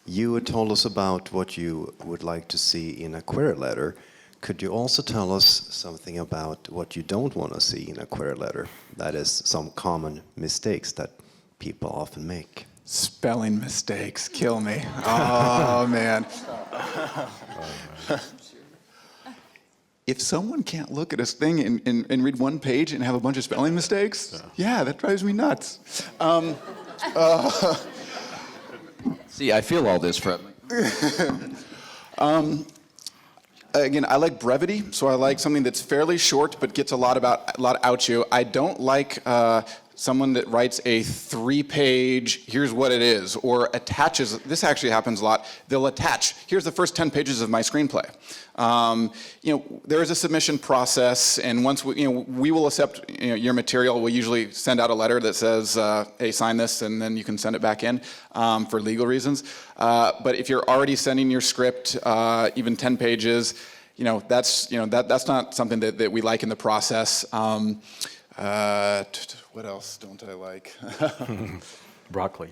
You told us about what you would like to see in a query letter. Could you also tell us something about what you don't want to see in a query letter? That is, some common mistakes that people often make. Spelling mistakes kill me. Oh, man. If someone can't look at a thing and read one page and have a bunch of spelling mistakes, yeah, that drives me nuts. See, I feel all this, Fred. Again, I like brevity, so I like something that's fairly short but gets a lot out you. I don't like someone that writes a 3-page, here's what it is, or attaches, this actually happens a lot, they'll attach, here's the first 10 pages of my screenplay. There is a submission process, and once we will accept your material. We'll usually send out a letter that says, hey, sign this, and then you can send it back in for legal reasons. But if you're already sending your script, even 10 pages, that's not something that we like in the process. What else don't I like? Broccoli.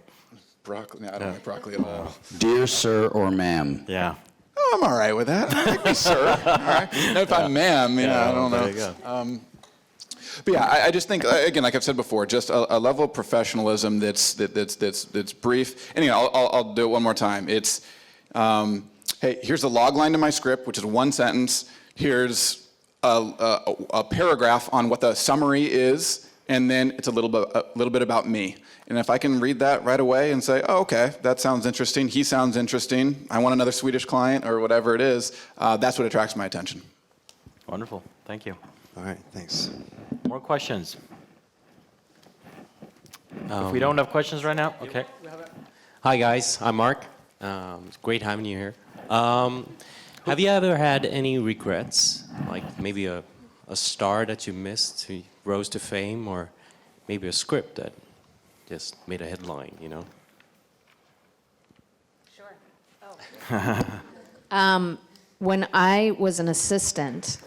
Broccoli. No, I don't like broccoli at all. Dear sir or ma'am. Yeah. Oh, I'm all right with that. I like me, sir. All right. And if I'm ma'am, I don't know. There you go. But yeah, I just think, again, like I've said before, just a level of professionalism that's brief. And I'll do it one more time. It's, hey, here's the log line to my script, which is one sentence. Here's a paragraph on what the summary is, and then it's a little bit about me. And if I can read that right away and say, oh, okay, that sounds interesting, he sounds interesting, I want another Swedish client, or whatever it is, that's what attracts my attention. Wonderful. Thank you. All right, thanks. More questions? If we don't have questions right now, okay. Hi guys, I'm Mark. It's great having you here. Have you ever had any regrets, like maybe a star that you missed, who rose to fame, or maybe a script that just made a headline, Sure. Oh. When I was an assistant,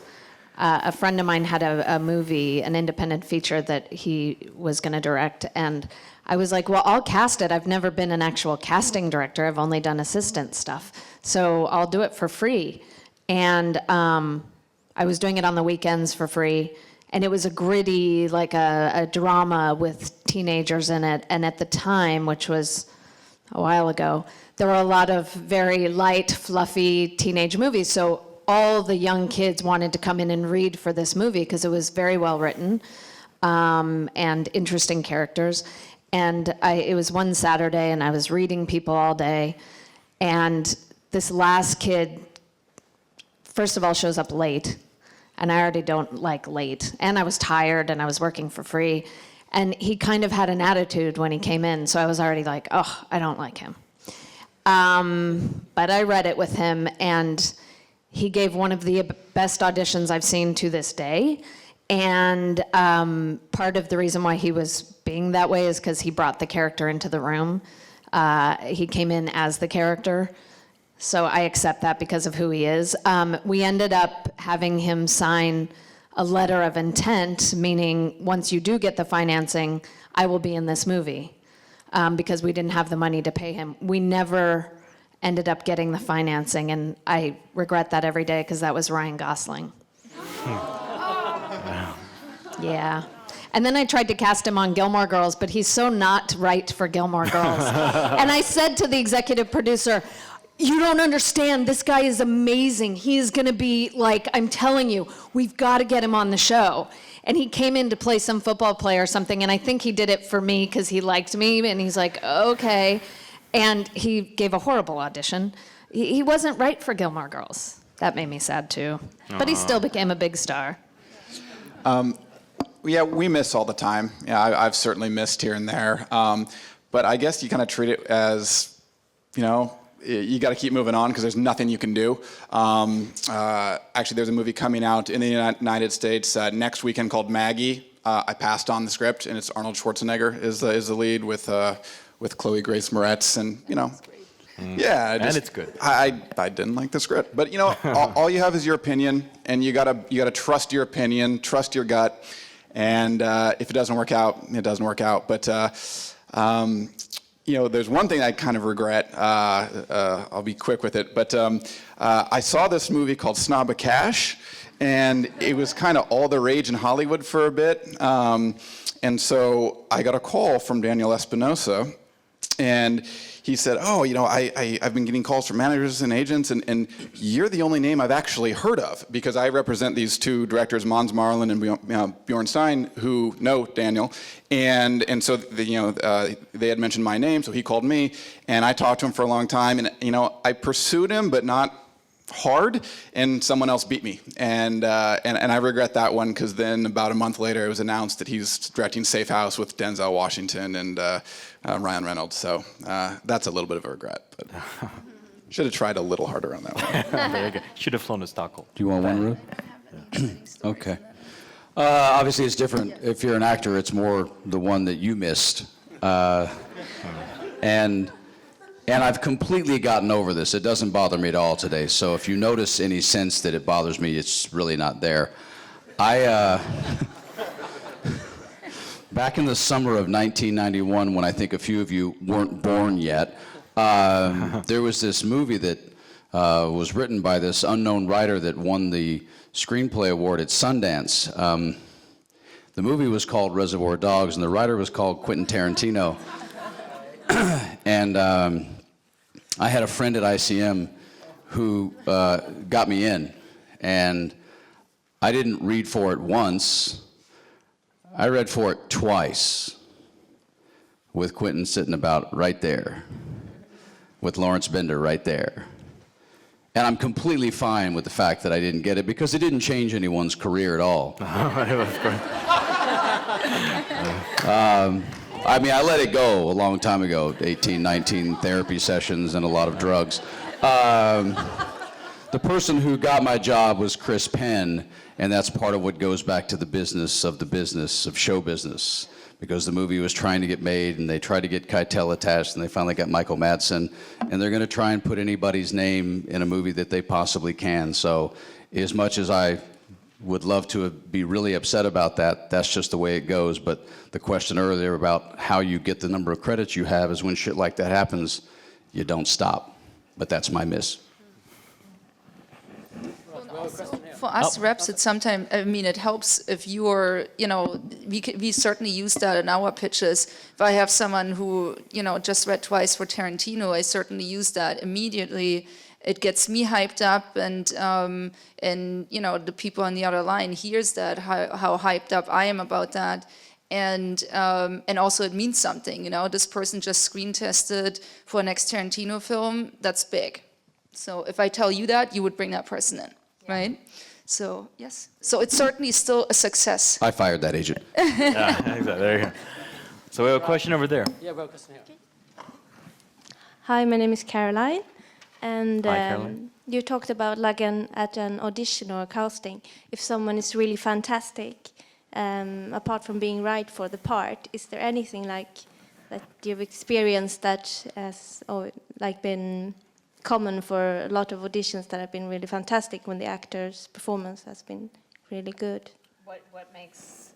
a friend of mine had a movie, an independent feature that he was going to direct, and I was like, well, I'll cast it. I've never been an actual casting director. I've only done assistant stuff, so I'll do it for free. And I was doing it on the weekends for free, and it was a gritty, like a drama with teenagers in it. And at the time, which was a while ago, there were a lot of very light, fluffy teenage movies. So all the young kids wanted to come in and read for this movie because it was very well written and interesting characters. And it was one Saturday, and I was reading people all day. And this last kid, first of all, shows up late. And I already don't like late. And I was tired, and I was working for free. And he kind of had an attitude when he came in, so I was already like, oh, I don't like him. But I read it with him, and he gave one of the best auditions I've seen to this day. And part of the reason why he was being that way is because he brought the character into the room. He came in as the character. So I accept that because of who he is. We ended up having him sign a letter of intent, meaning once you do get the financing, I will be in this movie, because we didn't have the money to pay him. We never ended up getting the financing, and I regret that every day because that was Ryan Gosling. Yeah. And then I tried to cast him on Gilmore Girls, but he's so not right for Gilmore Girls. And I said to the executive producer, you don't understand, this guy is amazing. He is gonna be like, I'm telling you, we've gotta get him on the show. And he came in to play some football player or something, and I think he did it for me because he liked me, and he's like, okay. And he gave a horrible audition. He wasn't right for Gilmore Girls. That made me sad too. But he still became a big star. Yeah, we miss all the time. Yeah, I've certainly missed here and there. But I guess you kind of treat it as, you know, you got to keep moving on because there's nothing you can do. Actually, there's a movie coming out in the United States next weekend called Maggie. I passed on the script, and it's Arnold Schwarzenegger is the lead with Chloe Grace Moretz, and you know. Yeah, and it's good. I didn't like the script, but you know, all you have is your opinion, and you gotta trust your opinion, trust your gut, and if it doesn't work out, it doesn't work out. But you know, there's one thing I kind of regret. I'll be quick with it, but I saw this movie called Snob of Cash, and it was kind of all the rage in Hollywood for a bit, and so I got a call from Daniel Espinosa. And he said, oh, you know, I've been getting calls from managers and agents, and you're the only name I've actually heard of, because I represent these two directors, Mons Marlin and Bjorn Stein, who know Daniel. And so, they had mentioned my name, so he called me, and I talked to him for a long time. And, you know, I pursued him, but not hard, and someone else beat me, and I regret that one, because then about a month later it was announced that he's directing Safe House with Denzel Washington and Ryan Reynolds. So that's a little bit of a regret, but should have tried a little harder on that one. There you go. Should have flown to Stockholm. Do you want one, Ruth? Yeah. Okay. Obviously, it's different. If you're an actor, it's more the one that you missed, and I've completely gotten over this. It doesn't bother me at all today. So if you notice any sense that it bothers me, it's really not there. Back in the summer of 1991, when I think a few of you weren't born yet, there was this movie that was written by this unknown writer that won the Screenplay Award at Sundance. The movie was called Reservoir Dogs, and the writer was called Quentin Tarantino. And I had a friend at ICM who got me in, and I didn't read for it once. I read for it twice, with Quentin sitting about right there, with Lawrence Bender right there. And I'm completely fine with the fact that I didn't get it, because it didn't change anyone's career at all. I mean, I let it go a long time ago, 18, 19 therapy sessions and a lot of drugs. The person who got my job was Chris Penn, and that's part of what goes back to the business of show business, because the movie was trying to get made, and they tried to get Keitel attached, and they finally got Michael Madsen, and they're going to try and put anybody's name in a movie that they possibly can. So as much as I would love to be really upset about that, that's just the way it goes. But the question earlier about how you get the number of credits you have is when shit like that happens, you don't stop. But that's my miss. For us reps, it's sometimes, I mean, it helps if you're, you know, we certainly use that in our pitches. If I have someone who, you know, just read twice for Tarantino, I certainly use that immediately. It gets me hyped up, and you know, the people on the other line hears that, how hyped up I am about that. And also it means something, you know, this person just screen tested for a next Tarantino film, that's big. So if I tell you that, you would bring that person in, right? So, yes. So it's certainly still a success. I fired that agent. Yeah, exactly. There you go. So we have a question over there. Yeah, we have a question here. Hi, my name is Caroline. And you talked about like at an audition or a casting, if someone is really fantastic, apart from being right for the part, is there anything like that you've experienced that has like been common for a lot of auditions that have been really fantastic when the actor's performance has been really good? What makes...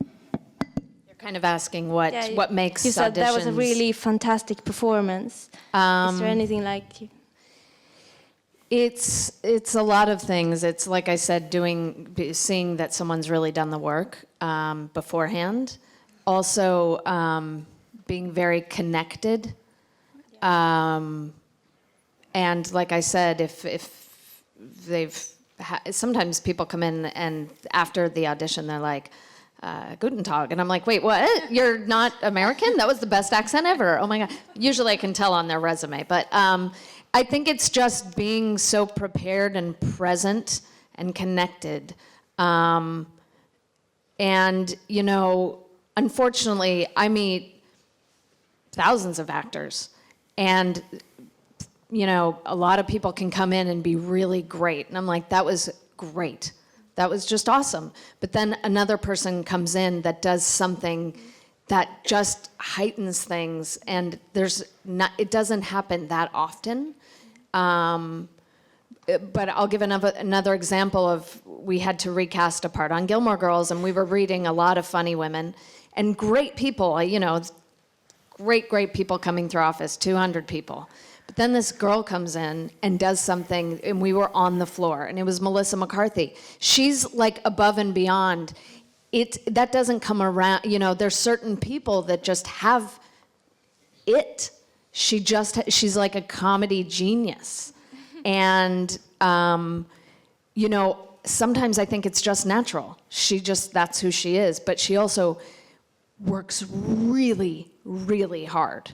You're kind of asking what makes You said that was a auditions- really fantastic performance. Is there anything like... It's a lot of things. It's like I said, seeing that someone's really done the work beforehand. Also, being very connected. And like I said, if they've sometimes people come in and after the audition they're like, Guten Tag, and I'm like, wait, what? You're not American? That was the best accent ever. Oh my God. Usually I can tell on their resume, but I think it's just being so prepared and present and connected. And, you know, unfortunately, I meet thousands of actors. And, you know, a lot of people can come in and be really great. And I'm like, that was great. That was just awesome. But then another person comes in that does something that just heightens things. And it doesn't happen that often. But I'll give another example of, we had to recast a part on Gilmore Girls, and we were reading a lot of funny women and great people, you know, great people coming through office, 200 people. But then this girl comes in and does something, and we were on the floor, and it was Melissa McCarthy. She's like above and beyond. That doesn't come around, you know, there's certain people that just have it. She's like a comedy genius. And, you know, sometimes I think it's just natural. That's who she is. But she also works really, really hard.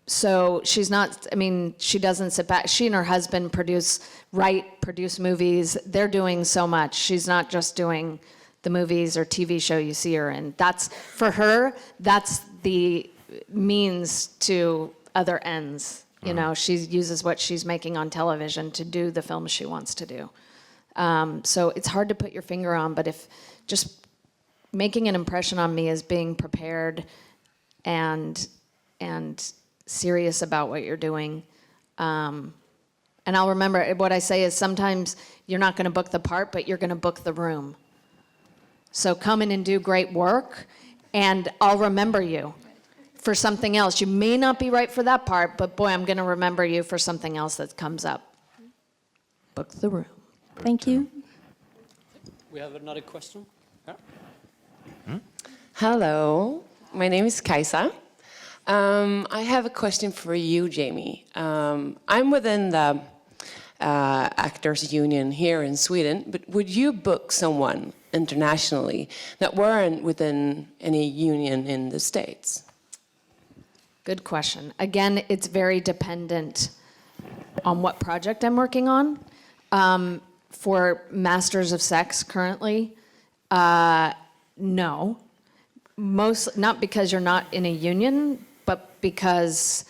So she's not, I mean, she doesn't sit back. She and her husband produce movies. They're doing so much. She's not just doing the movies or TV show you see her in. For her, that's the means to other ends. You know, she uses what she's making on television to do the films she wants to do. So it's hard to put your finger on, but if just making an impression on me is being prepared and serious about what you're doing. And I'll remember, what I say is sometimes you're not going to book the part, but you're going to book the room. So come in and do great work, and I'll remember you for something else. You may not be right for that part, but boy, I'm going to remember you for something else that comes up. Book the room. Thank you. We have another question. Yeah. Hello, my name is Kaisa. I have a question for you, Jami. I'm within the Actors Union here in Sweden, but would you book someone internationally that weren't within any union in the States? Good question. Again, it's very dependent on what project I'm working on. For Masters of Sex currently, no. Not because you're not in a union, but because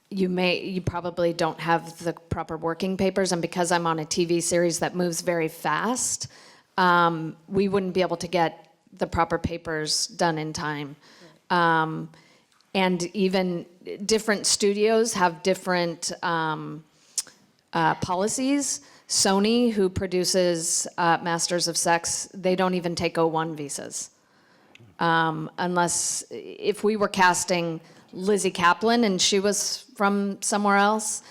you probably don't have the proper working papers, and because I'm on a TV series that moves very fast, we wouldn't be able to get the proper papers done in time. And even different studios have different policies. Sony, who produces Masters of Sex, they don't even take O1 visas. Unless, if we were casting Lizzie Kaplan and she was from somewhere else,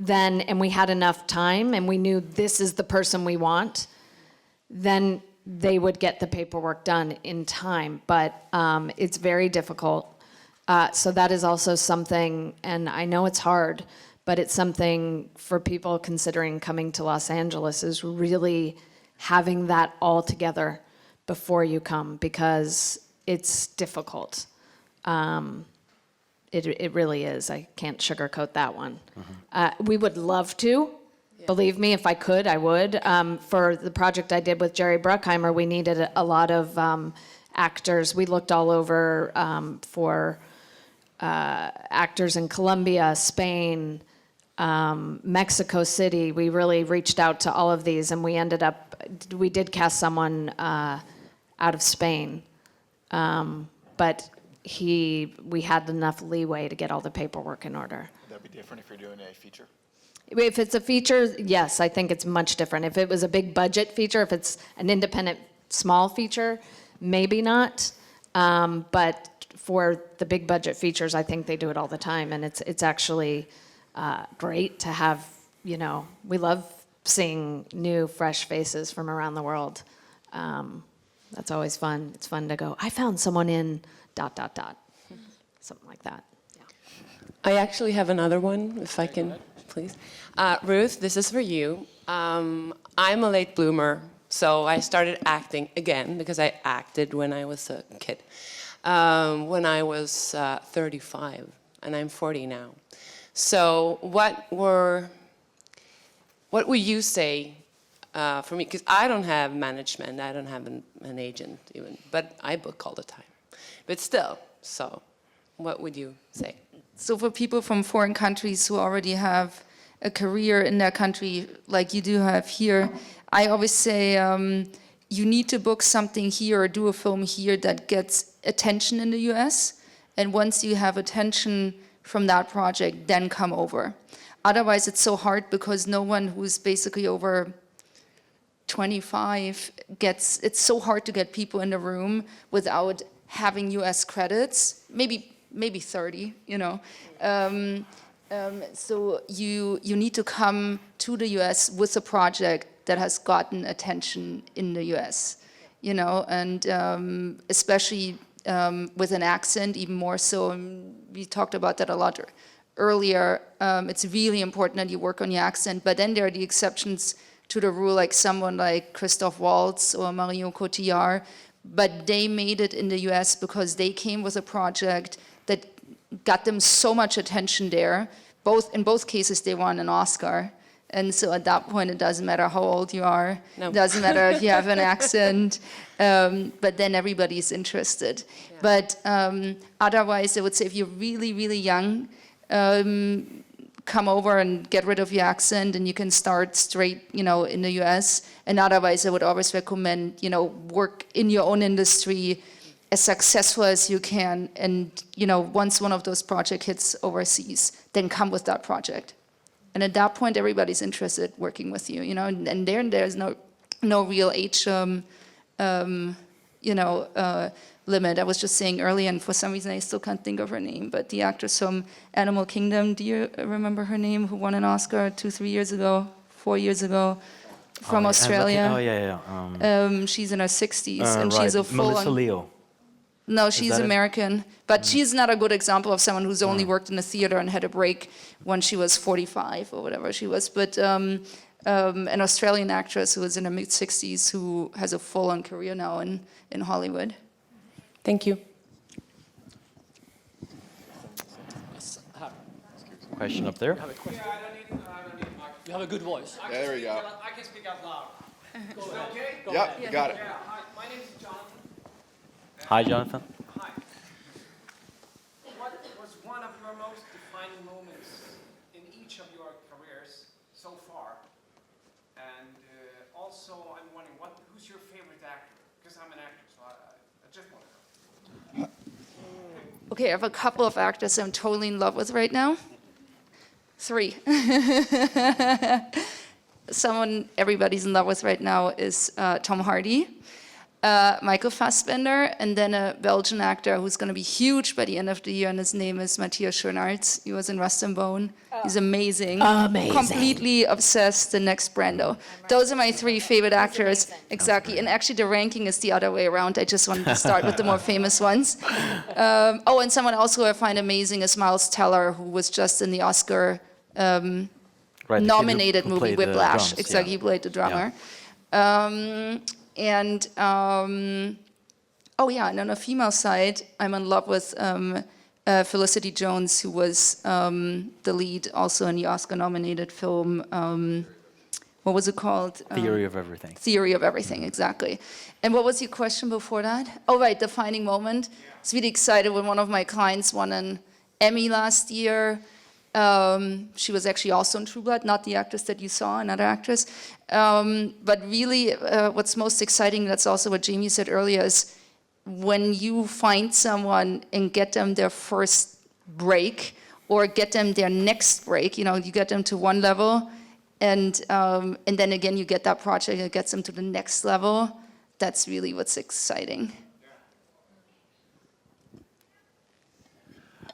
and we had enough time and we knew this is the person we want, then they would get the paperwork done in time. But it's very difficult. So that is also something, and I know it's hard, but it's something for people considering coming to Los Angeles, is really having that all together before you come, because it's difficult. It really is. I can't sugarcoat that one. We would love to. Yeah. Believe me, if I could, I would. For the project I did with Jerry Bruckheimer, we needed a lot of actors. We looked all over for actors in Colombia, Spain, Mexico City, we really reached out to all of these, and we did cast someone out of Spain, but we had enough leeway to get all the paperwork in order. Would that be different if you're doing a feature? If it's a feature, yes, I think it's much different. If it was a big budget feature, if it's an independent small feature, maybe not. But for the big budget features, I think they do it all the time, and it's actually great to have. We love seeing new, fresh faces from around the world. That's always fun. It's fun to go, I found someone in ... Something like that. Yeah. I actually have another one, if I can, please. Ruth, this is for you. I'm a late bloomer, so I started acting again because I acted when I was a kid. When I was 35, and I'm 40 now. So what would you say for me? Because I don't have management, I don't have an agent even, but I book all the time. But still, so what would you say? So for people from foreign countries who already have a career in their country, like you do have here, I always say you need to book something here or do a film here that gets attention in the US. And once you have attention from that project, then come over. Otherwise, it's so hard because no one who's basically over 25 it's so hard to get people in the room without having US credits, maybe 30, so you need to come to the US with a project that has gotten attention in the US, and especially with an accent, even more so. And we talked about that a lot earlier. It's really important that you work on your accent, but then there are the exceptions to the rule, like someone like Christoph Waltz or Marion Cotillard, but they made it in the US because they came with a project that got them so much attention there. In both cases, they won an Oscar. And so at that point, it doesn't matter how old you are. No. It doesn't matter if you have an accent. But then everybody's interested. Yeah. But otherwise, I would say if you're really, really young, come over and get rid of your accent, and you can start straight, in the US. And otherwise, I would always recommend, work in your own industry as successful as you can. And, once one of those projects hits overseas, then come with that project. And at that point, everybody's interested working with you, and there's no real age, limit. I was just saying earlier, and for some reason I still can't think of her name, but the actress from Animal Kingdom, do you remember her name, who won an Oscar 4 years ago, from Australia? Oh, yeah. She's in her 60s, and right. she's a full-on... Melissa Leo. No, she's American, but she's not a good example of someone who's only worked in the theater and had a break when she was 45 or whatever she was. But an Australian actress who was in her mid-60s who has a full-on career now in Hollywood. Thank you. Question up there. I don't need Mark. You have a good voice. There we go. I can speak out loud. Go ahead. Okay? Yep, you got it. Yeah, hi, my name is Jonathan. Hi, Jonathan. Hi. What was one of your most defining moments in each of your careers so far? And also, I'm wondering, who's your favorite actor? Because I'm an actor, so I just want to know. Okay, I have a couple of actors I'm totally in love with right now. 3. Someone everybody's in love with right now is Tom Hardy, Michael Fassbender, and then a Belgian actor who's going to be huge by the end of the year, and his name is Matthias Schoenaerts. He was in Rust and Bone. He's amazing. Amazing. Completely obsessed, the next Brando. Those are my 3 favorite actors. Exactly. And actually, the ranking is the other way around. I just wanted to start with the more famous ones. And someone else who I find amazing is Miles Teller, who was just in the Oscar nominated movie Whiplash. Drums, exactly, he played the drummer. Yeah. And on a female side, I'm in love with Felicity Jones, who was the lead also in the Oscar-nominated film, what was it called? Theory of Everything. Theory of Everything, exactly. And what was your question before that? Oh, right, defining moment. I was really excited when one of my clients won an Emmy last year. She was actually also in True Blood, not the actress that you saw, another actress. But really, what's most exciting, that's also what Jami said earlier, is when you find someone and get them their first break or get them their next break, you get them to one level and then again you get that project that gets them to the next level. That's really what's exciting.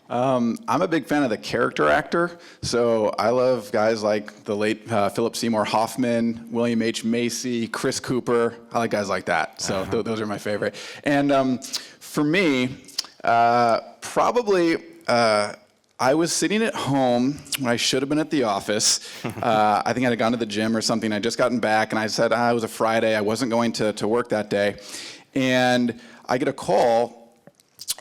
I'm a big fan of the character actor, so I love guys like the late Philip Seymour Hoffman, William H. Macy, Chris Cooper. I like guys like that, so those are my favorite. And for me, probably I was sitting at home when I should have been at the office. I think I had gone to the gym or something. I'd just gotten back, and I said it was a Friday. I wasn't going to work that day. And I get a call,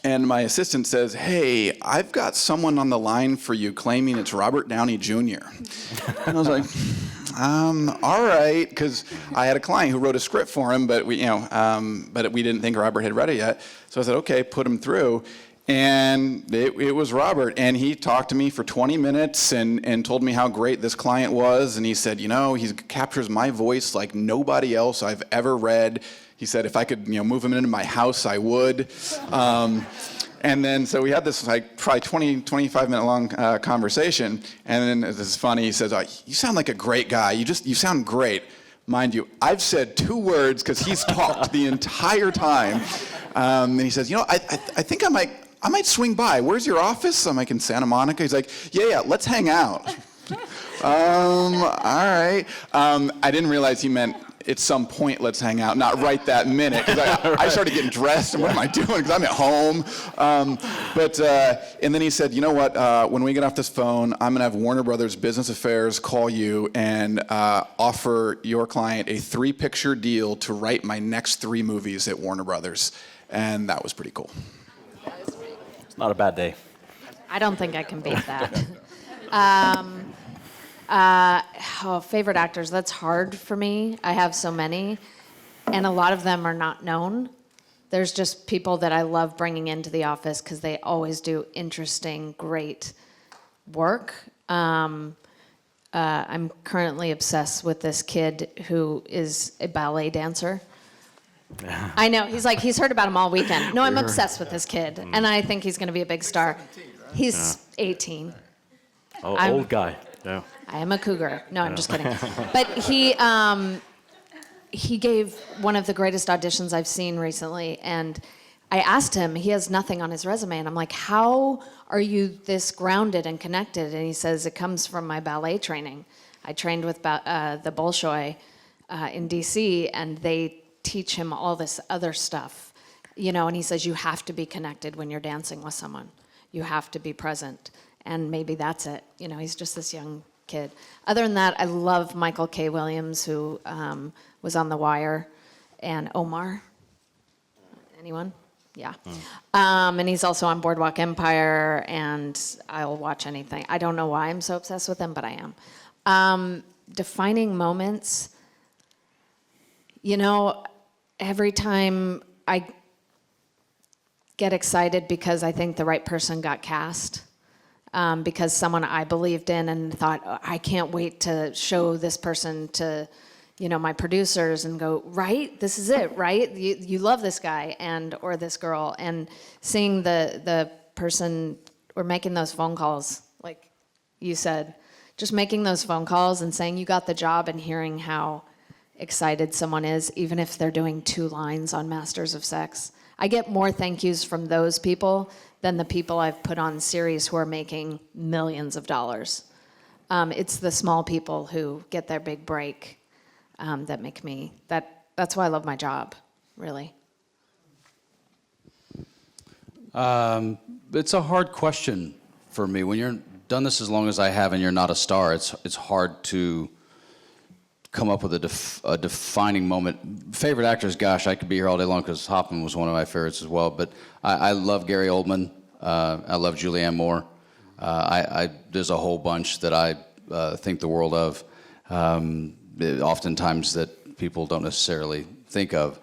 and my assistant says, "Hey, I've got someone on the line for you claiming it's Robert Downey Jr." And I was like, all right, because I had a client who wrote a script for him, but we didn't think Robert had read it yet. So I said, okay, put him through. And it was Robert, and he talked to me for 20 minutes and told me how great this client was. And he said, he captures my voice like nobody else I've ever read. He said, if I could, move him into my house, I would. And then, so we had this probably 20, 25-minute long conversation. And then this is funny. He says, you sound like a great guy. You sound great. Mind you, I've said 2 words because he's talked the entire time. And he says, I think I might swing by. Where's your office? I'm like, in Santa Monica. He's like, yeah, let's hang out. All right. I didn't realize he meant at some point, let's hang out, not right that minute. Because I started getting dressed, and what am I doing? Because I'm at home. And then he said, you know what? When we get off this phone, I'm going to have Warner Brothers Business Affairs call you and offer your client a 3-picture deal to write my next 3 movies at Warner Brothers. And that was pretty cool. It's not a bad day. I don't think I can beat that. Favorite actors, that's hard for me. I have so many, and a lot of them are not known. There's just people that I love bringing into the office because they always do interesting, great work. I'm currently obsessed with this kid who is a ballet dancer. I know, he's heard about him all weekend. No, I'm obsessed with this kid, and I think he's going to be a big star. He's 18. Old guy. Yeah. I am a cougar. No, I'm just kidding. But he gave one of the greatest auditions I've seen recently, and I asked him, he has nothing on his resume, and I'm like, how are you this grounded and connected? And he says, it comes from my ballet training. I trained with the Bolshoi in DC, and they teach him all this other stuff, and he says, you have to be connected when you're dancing with someone. You have to be present. And maybe that's it. He's just this young kid. Other than that, I love Michael K. Williams, who was on The Wire, and Omar. Anyone? Yeah. And he's also on Boardwalk Empire, and I'll watch anything. I don't know why I'm so obsessed with him, but I am. Defining moments. Every time I get excited because I think the right person got cast. Because someone I believed in and thought, I can't wait to show this person to, my producers and go, right, this is it, right? You love this guy or this girl, and seeing the person or making those phone calls, like you said, just making those phone calls and saying you got the job and hearing how excited someone is, even if they're doing 2 lines on Masters of Sex. I get more thank yous from those people than the people I've put on series who are making millions of dollars. It's the small people who get their big break that make me, that's why I love my job, really. It's a hard question for me. When you're done this as long as I have and you're not a star, it's hard to come up with a defining moment. Favorite actors, gosh, I could be here all day long because Hoffman was one of my favorites as well. But I love Gary Oldman. I love Julianne Moore. There's a whole bunch that I think the world of, oftentimes that people don't necessarily think of.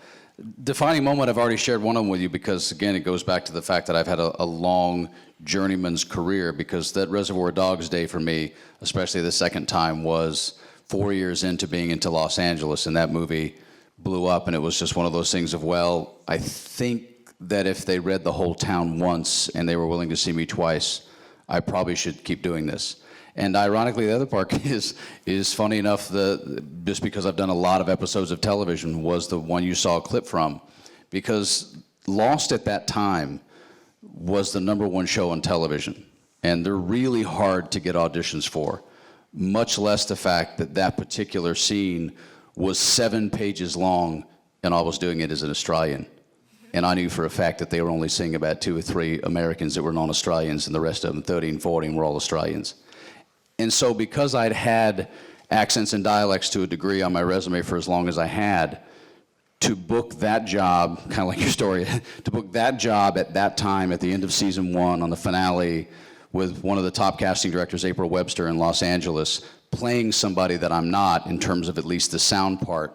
Defining moment, I've already shared one of them with you because, again, it goes back to the fact that I've had a long journeyman's career, because that Reservoir Dogs day for me, especially the second time, was 4 years into being into Los Angeles, and that movie blew up, and it was just one of those things of, well, I think that if they read the whole town once and they were willing to see me twice, I probably should keep doing this. And ironically, the other part is funny enough, just because I've done a lot of episodes of television, was the one you saw a clip from. Because Lost at that time was the #1 show on television. And they're really hard to get auditions for, much less the fact that that particular scene was 7 pages long and I was doing it as an Australian. And I knew for a fact that they were only seeing about 2 or 3 Americans that were non-Australians, and the rest of them, 13, 14, were all Australians. And so because I'd had accents and dialects to a degree on my resume for as long as I had, to book that job, kind of like your story, to book that job at that time at the end of season 1 on the finale with one of the top casting directors, April Webster, in Los Angeles, playing somebody that I'm not, in terms of at least the sound part,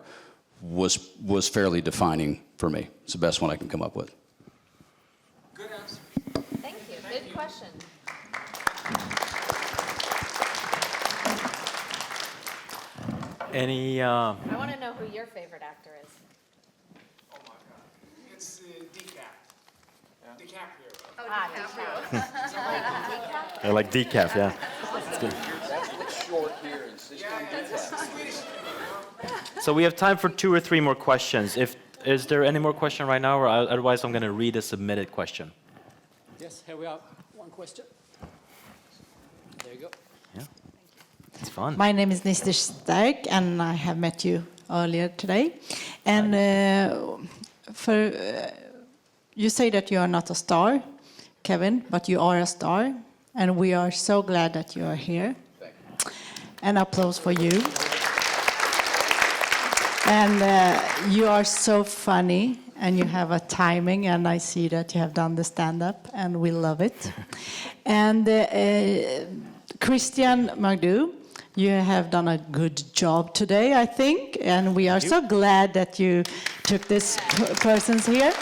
was fairly defining for me. It's the best one I can come up with. Good answer. Thank you. Good question. Any, I want to know who your favorite actor is. Oh my God. It's DiCaprio. I like decaf, yeah. Short here. So we have time for 2 or 3 more questions. Is there any more question right now, or otherwise I'm going to read a submitted question? Yes, here we are. One question. There you go. Yeah, it's fun. My name is Mr. Stark, and I have met you earlier today. And you say that you are not a star, Kevin, but you are a star, and we are so glad that you are here. Thank you. An applause for you. And you are so funny, and you have a timing, and I see that you have done the stand-up, and we love it. And Christian-Magdu, you have done a good job today, I think, and we are so glad that you took this person's here.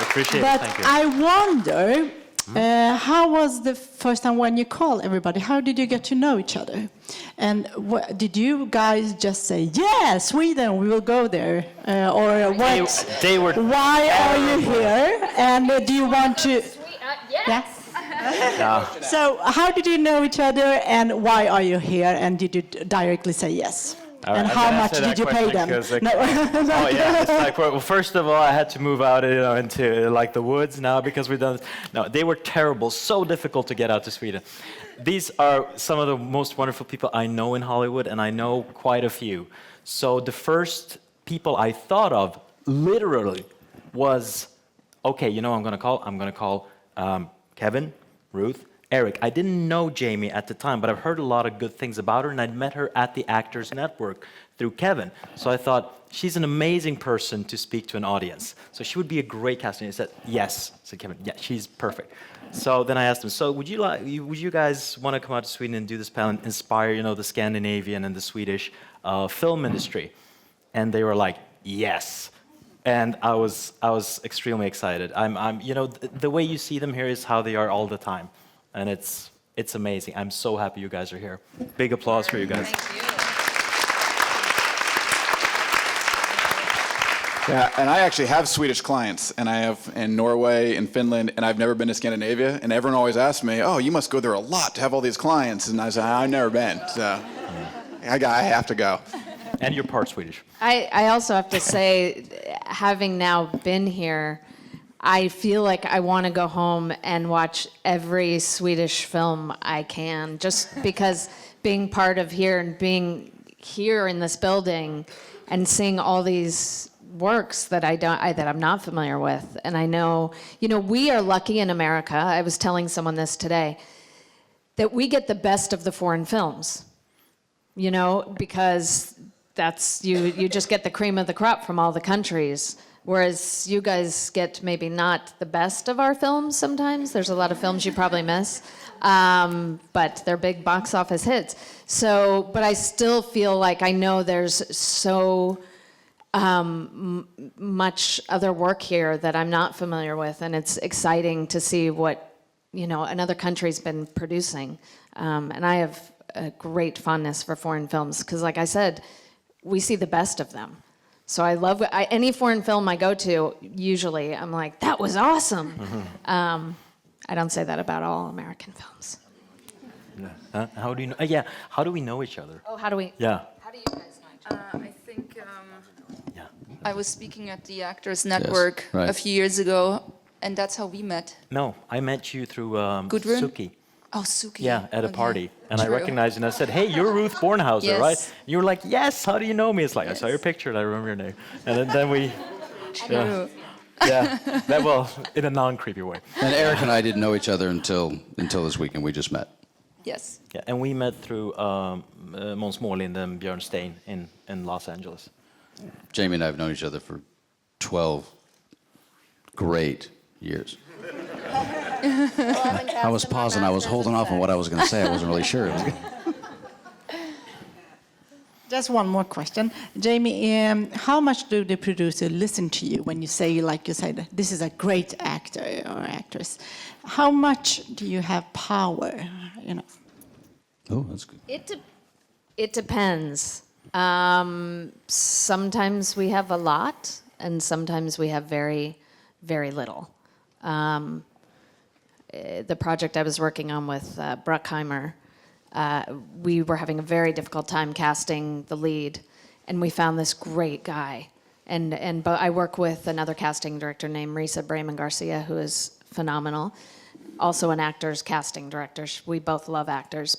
Appreciate But it, thank you. I wonder, how was the first time when you called everybody? How did you get to know each other? And did you guys just say, yeah, Sweden, we will go there? Or what? They were Why are you here? And do you want to... Yes. Yeah. So how did you know each other, and why are you here? And did you directly say yes? All right, And I'm how gonna much answer that did you pay question them? 'cause, like, No. Oh yeah, it's like, well, first of all, I had to move out, into like the woods now because we've done this. No, they were terrible, so difficult to get out to Sweden. These are some of the most wonderful people I know in Hollywood, and I know quite a few. So the first people I thought of, literally, was, okay, you know, I'm gonna call Kevin, Ruth, Eric. I didn't know Jami at the time, but I've heard a lot of good things about her, and I'd met her at the Actors Network through Kevin. So I thought, she's an amazing person to speak to an audience. So she would be a great casting. He said, yes, said Kevin, yeah, she's perfect. So then I asked him, so would you guys want to come out to Sweden and do this panel and inspire, you know, the Scandinavian and the Swedish film industry? And they were like, yes. And I was extremely excited. You know, the way you see them here is how they are all the time. And it's amazing. I'm so happy you guys are here. Big applause for you guys. Thank you. Yeah, and I actually have Swedish clients, and I have in Norway, in Finland, and I've never been to Scandinavia. And everyone always asks me, "Oh, you must go there a lot to have all these clients." And I say, "I've never been, so I have to go." And you're part Swedish. I also have to say, having now been here, I feel like I want to go home and watch every Swedish film I can, just because being part of here and being here in this building and seeing all these works that that I'm not familiar with. And I know, you know, we are lucky in America. I was telling someone this today, that we get the best of the foreign films, you know, because that's, you just get the cream of the crop from all the countries. Whereas you guys get maybe not the best of our films sometimes. There's a lot of films you probably miss, but they're big box office hits. So, but I still feel like I know there's so much other work here that I'm not familiar with, and it's exciting to see what another country's been producing. And I have a great fondness for foreign films because, like I said, we see the best of them. So I love any foreign film I go to. Usually, I'm like, that was awesome. I don't say that about all American films. How do you know? Yeah. How do we know each other? Oh, how do we? Yeah. How do you guys know each other? I think I was speaking at the Actors Network right. a few years ago, and that's how we met. No, I met you through Gudrun? Suki. Oh, Suki. Yeah, at a Okay. party. And I True. recognized you and I said, hey, you're Ruth Bornhauser, Yes. right? You were like, yes, how do you know me? It's like, I saw your Yes. picture and I remember your name. And then we... True. Yeah, that, well, in a non-creepy way. And Eric and I didn't know each other until this weekend. We just met. Yes. Yeah, and we met through Måns Mårlind and Björn Stein in Los Angeles. Jamie and I have known each other for 12 great years. I was pausing. I was holding off on what I was going to say. I wasn't really sure. Just one more question. Jamie, how much do the producer listen to you when you say, like you said, this is a great actor or actress? How much do you have power, Oh, that's good. It depends. Sometimes we have a lot, and sometimes we have very, very little. The project I was working on with Bruckheimer, we were having a very difficult time casting the lead, and we found this great guy. But I work with another casting director named Marisa Brayman Garcia, who is phenomenal. Also an actor's casting director. We both love actors,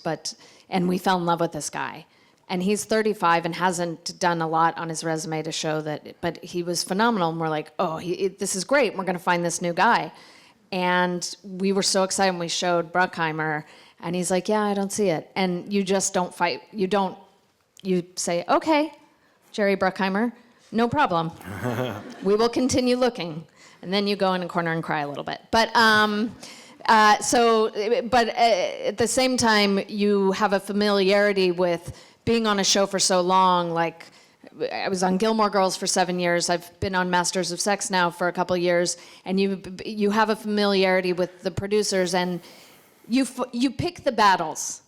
and we fell in love with this guy. And he's 35 and hasn't done a lot on his resume to show that, but he was phenomenal. And we're like, oh, this is great. We're going to find this new guy. And we were so excited when we showed Bruckheimer, and he's like, yeah, I don't see it. And you just don't fight. You say, okay, Jerry Bruckheimer, no problem. We will continue looking. And then you go in a corner and cry a little bit. But at the same time, you have a familiarity with being on a show for so long. Like, I was on Gilmore Girls for 7 years. I've been on Masters of Sex now for a couple of years, and you have a familiarity with the producers, and you pick the battles.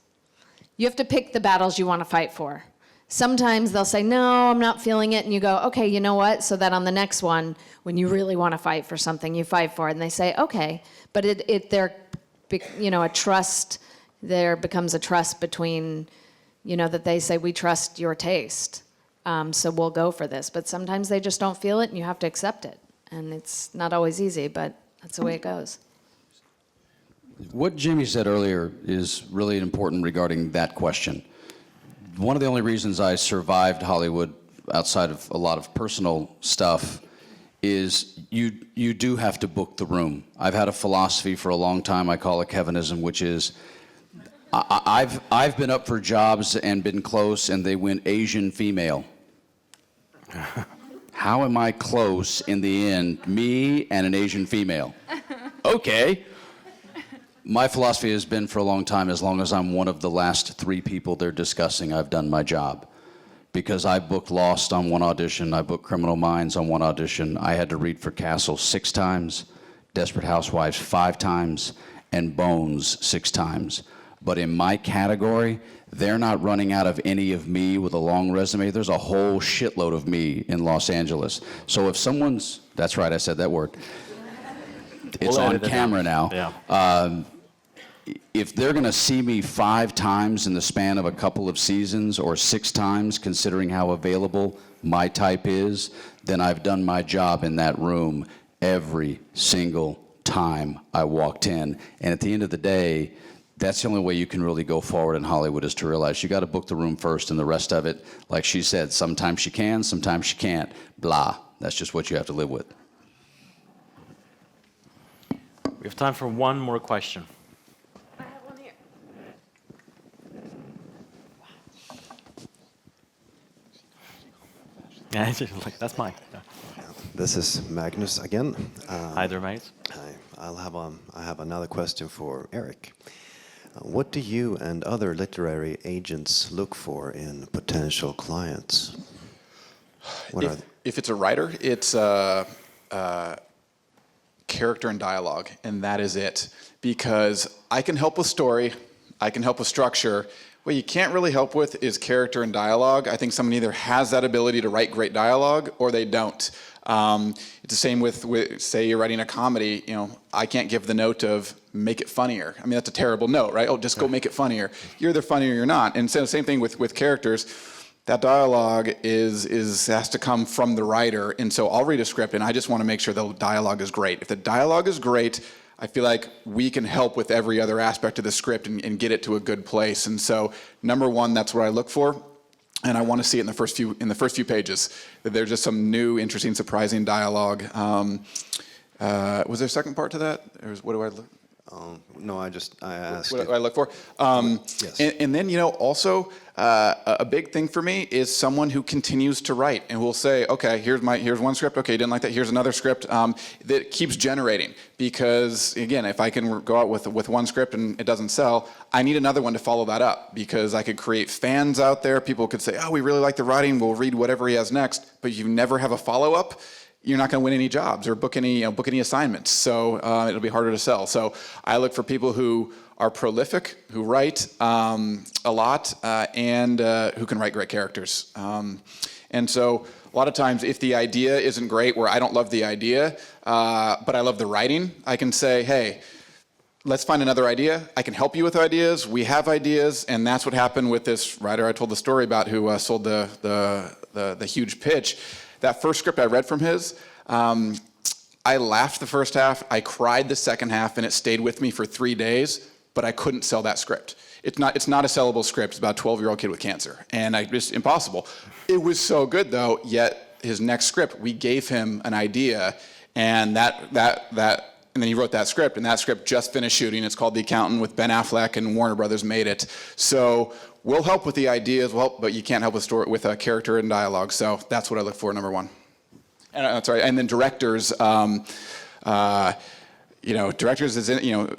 You have to pick the battles you want to fight for. Sometimes they'll say, no, I'm not feeling it, and you go, okay, you know what? So that on the next one, when you really want to fight for something, you fight for it, and they say, okay. But a trust. There becomes a trust between, that they say, we trust your taste. So we'll go for this. But sometimes they just don't feel it, and you have to accept it. And it's not always easy, but that's the way it goes. What Jamie said earlier is really important regarding that question. One of the only reasons I survived Hollywood, outside of a lot of personal stuff, is you do have to book the room. I've had a philosophy for a long time. I call it Kevinism, which is I've been up for jobs and been close, and they went Asian female. How am I close in the end? Me and an Asian female. Okay. My philosophy has been for a long time, as long as I'm one of the last 3 people they're discussing, I've done my job. Because I booked Lost on one audition, I booked Criminal Minds on one audition, I had to read for Castle 6 times, Desperate Housewives 5 times, and Bones 6 times. But in my category, they're not running out of any of me with a long resume. There's a whole shitload of me in Los Angeles. So if someone's, that's right, I said that word. It's on camera now. Yeah. If they're going to see me 5 times in the span of a couple of seasons, or 6 times, considering how available my type is, then I've done my job in that room every single time I walked in. And at the end of the day, that's the only way you can really go forward in Hollywood, is to realize you got to book the room first, and the rest of it, like she said, sometimes you can, sometimes you can't. Blah. That's just what you have to live with. We have time for one more question. I have one here. Yeah, it's just like, that's mine. Yeah. This is Magnus again. Hi there, mate. Hi. I have another question for Eric. What do you and other literary agents look for in potential clients? if it's a writer, it's character and dialogue, and that is it. Because I can help with story, I can help with structure. What you can't really help with is character and dialogue. I think someone either has that ability to write great dialogue or they don't. It's the same with, say you're writing a comedy, you know, I can't give the note of make it funnier. I mean, that's a terrible note, right? Oh, just go make it funnier. You're either funny or you're not. And so the same thing with characters. That dialogue has to come from the writer. And so I'll read a script and I just want to make sure the dialogue is great. If the dialogue is great, I feel like we can help with every other aspect of the script and get it to a good place. And so, number one, that's what I look for. And I want to see it in the first few pages, that there's just some new, interesting, surprising dialogue. Was there a second part to that? Or what do I look? No, I asked. What do I look for? Yes. And then, you know, also a big thing for me is someone who continues to write and will say, okay, here's one script. Okay, didn't like that. Here's another script that keeps generating. Because again, if I can go out with one script and it doesn't sell, I need another one to follow that up. Because I could create fans out there. People could say, oh, we really like the writing. We'll read whatever he has next. But you never have a follow-up. You're not going to win any jobs or book any assignments. So it'll be harder to sell. So I look for people who are prolific, who write a lot, and who can write great characters. And so a lot of times, if the idea isn't great, where I don't love the idea, but I love the writing, I can say, hey, let's find another idea. I can help you with ideas. We have ideas, and that's what happened with this writer I told the story about who sold the huge pitch. That first script I read from his, I laughed the first half, I cried the second half, and it stayed with me for 3 days, but I couldn't sell that script. It's not a sellable script. It's about a 12-year-old kid with cancer, and just impossible. It was so good, though, yet his next script, we gave him an idea, and and then he wrote that script, and that script just finished shooting. It's called The Accountant with Ben Affleck, and Warner Brothers made it. So we'll help with the ideas, but you can't help with a character and dialogue. So that's what I look for, number one. And sorry, and then directors. Directors is a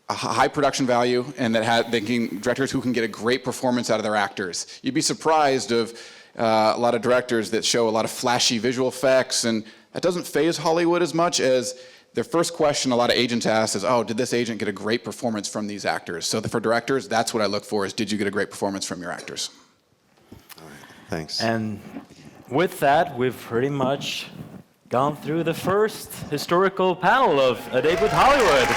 high production value, and directors who can get a great performance out of their actors. You'd be surprised of a lot of directors that show a lot of flashy visual effects, and that doesn't faze Hollywood as much as their first question a lot of agents ask is, oh, did this agent get a great performance from these actors? So for directors, that's what I look for is, did you get a great performance from your actors? All right, thanks. And with that, we've pretty much gone through the first historical panel of A Day with Hollywood.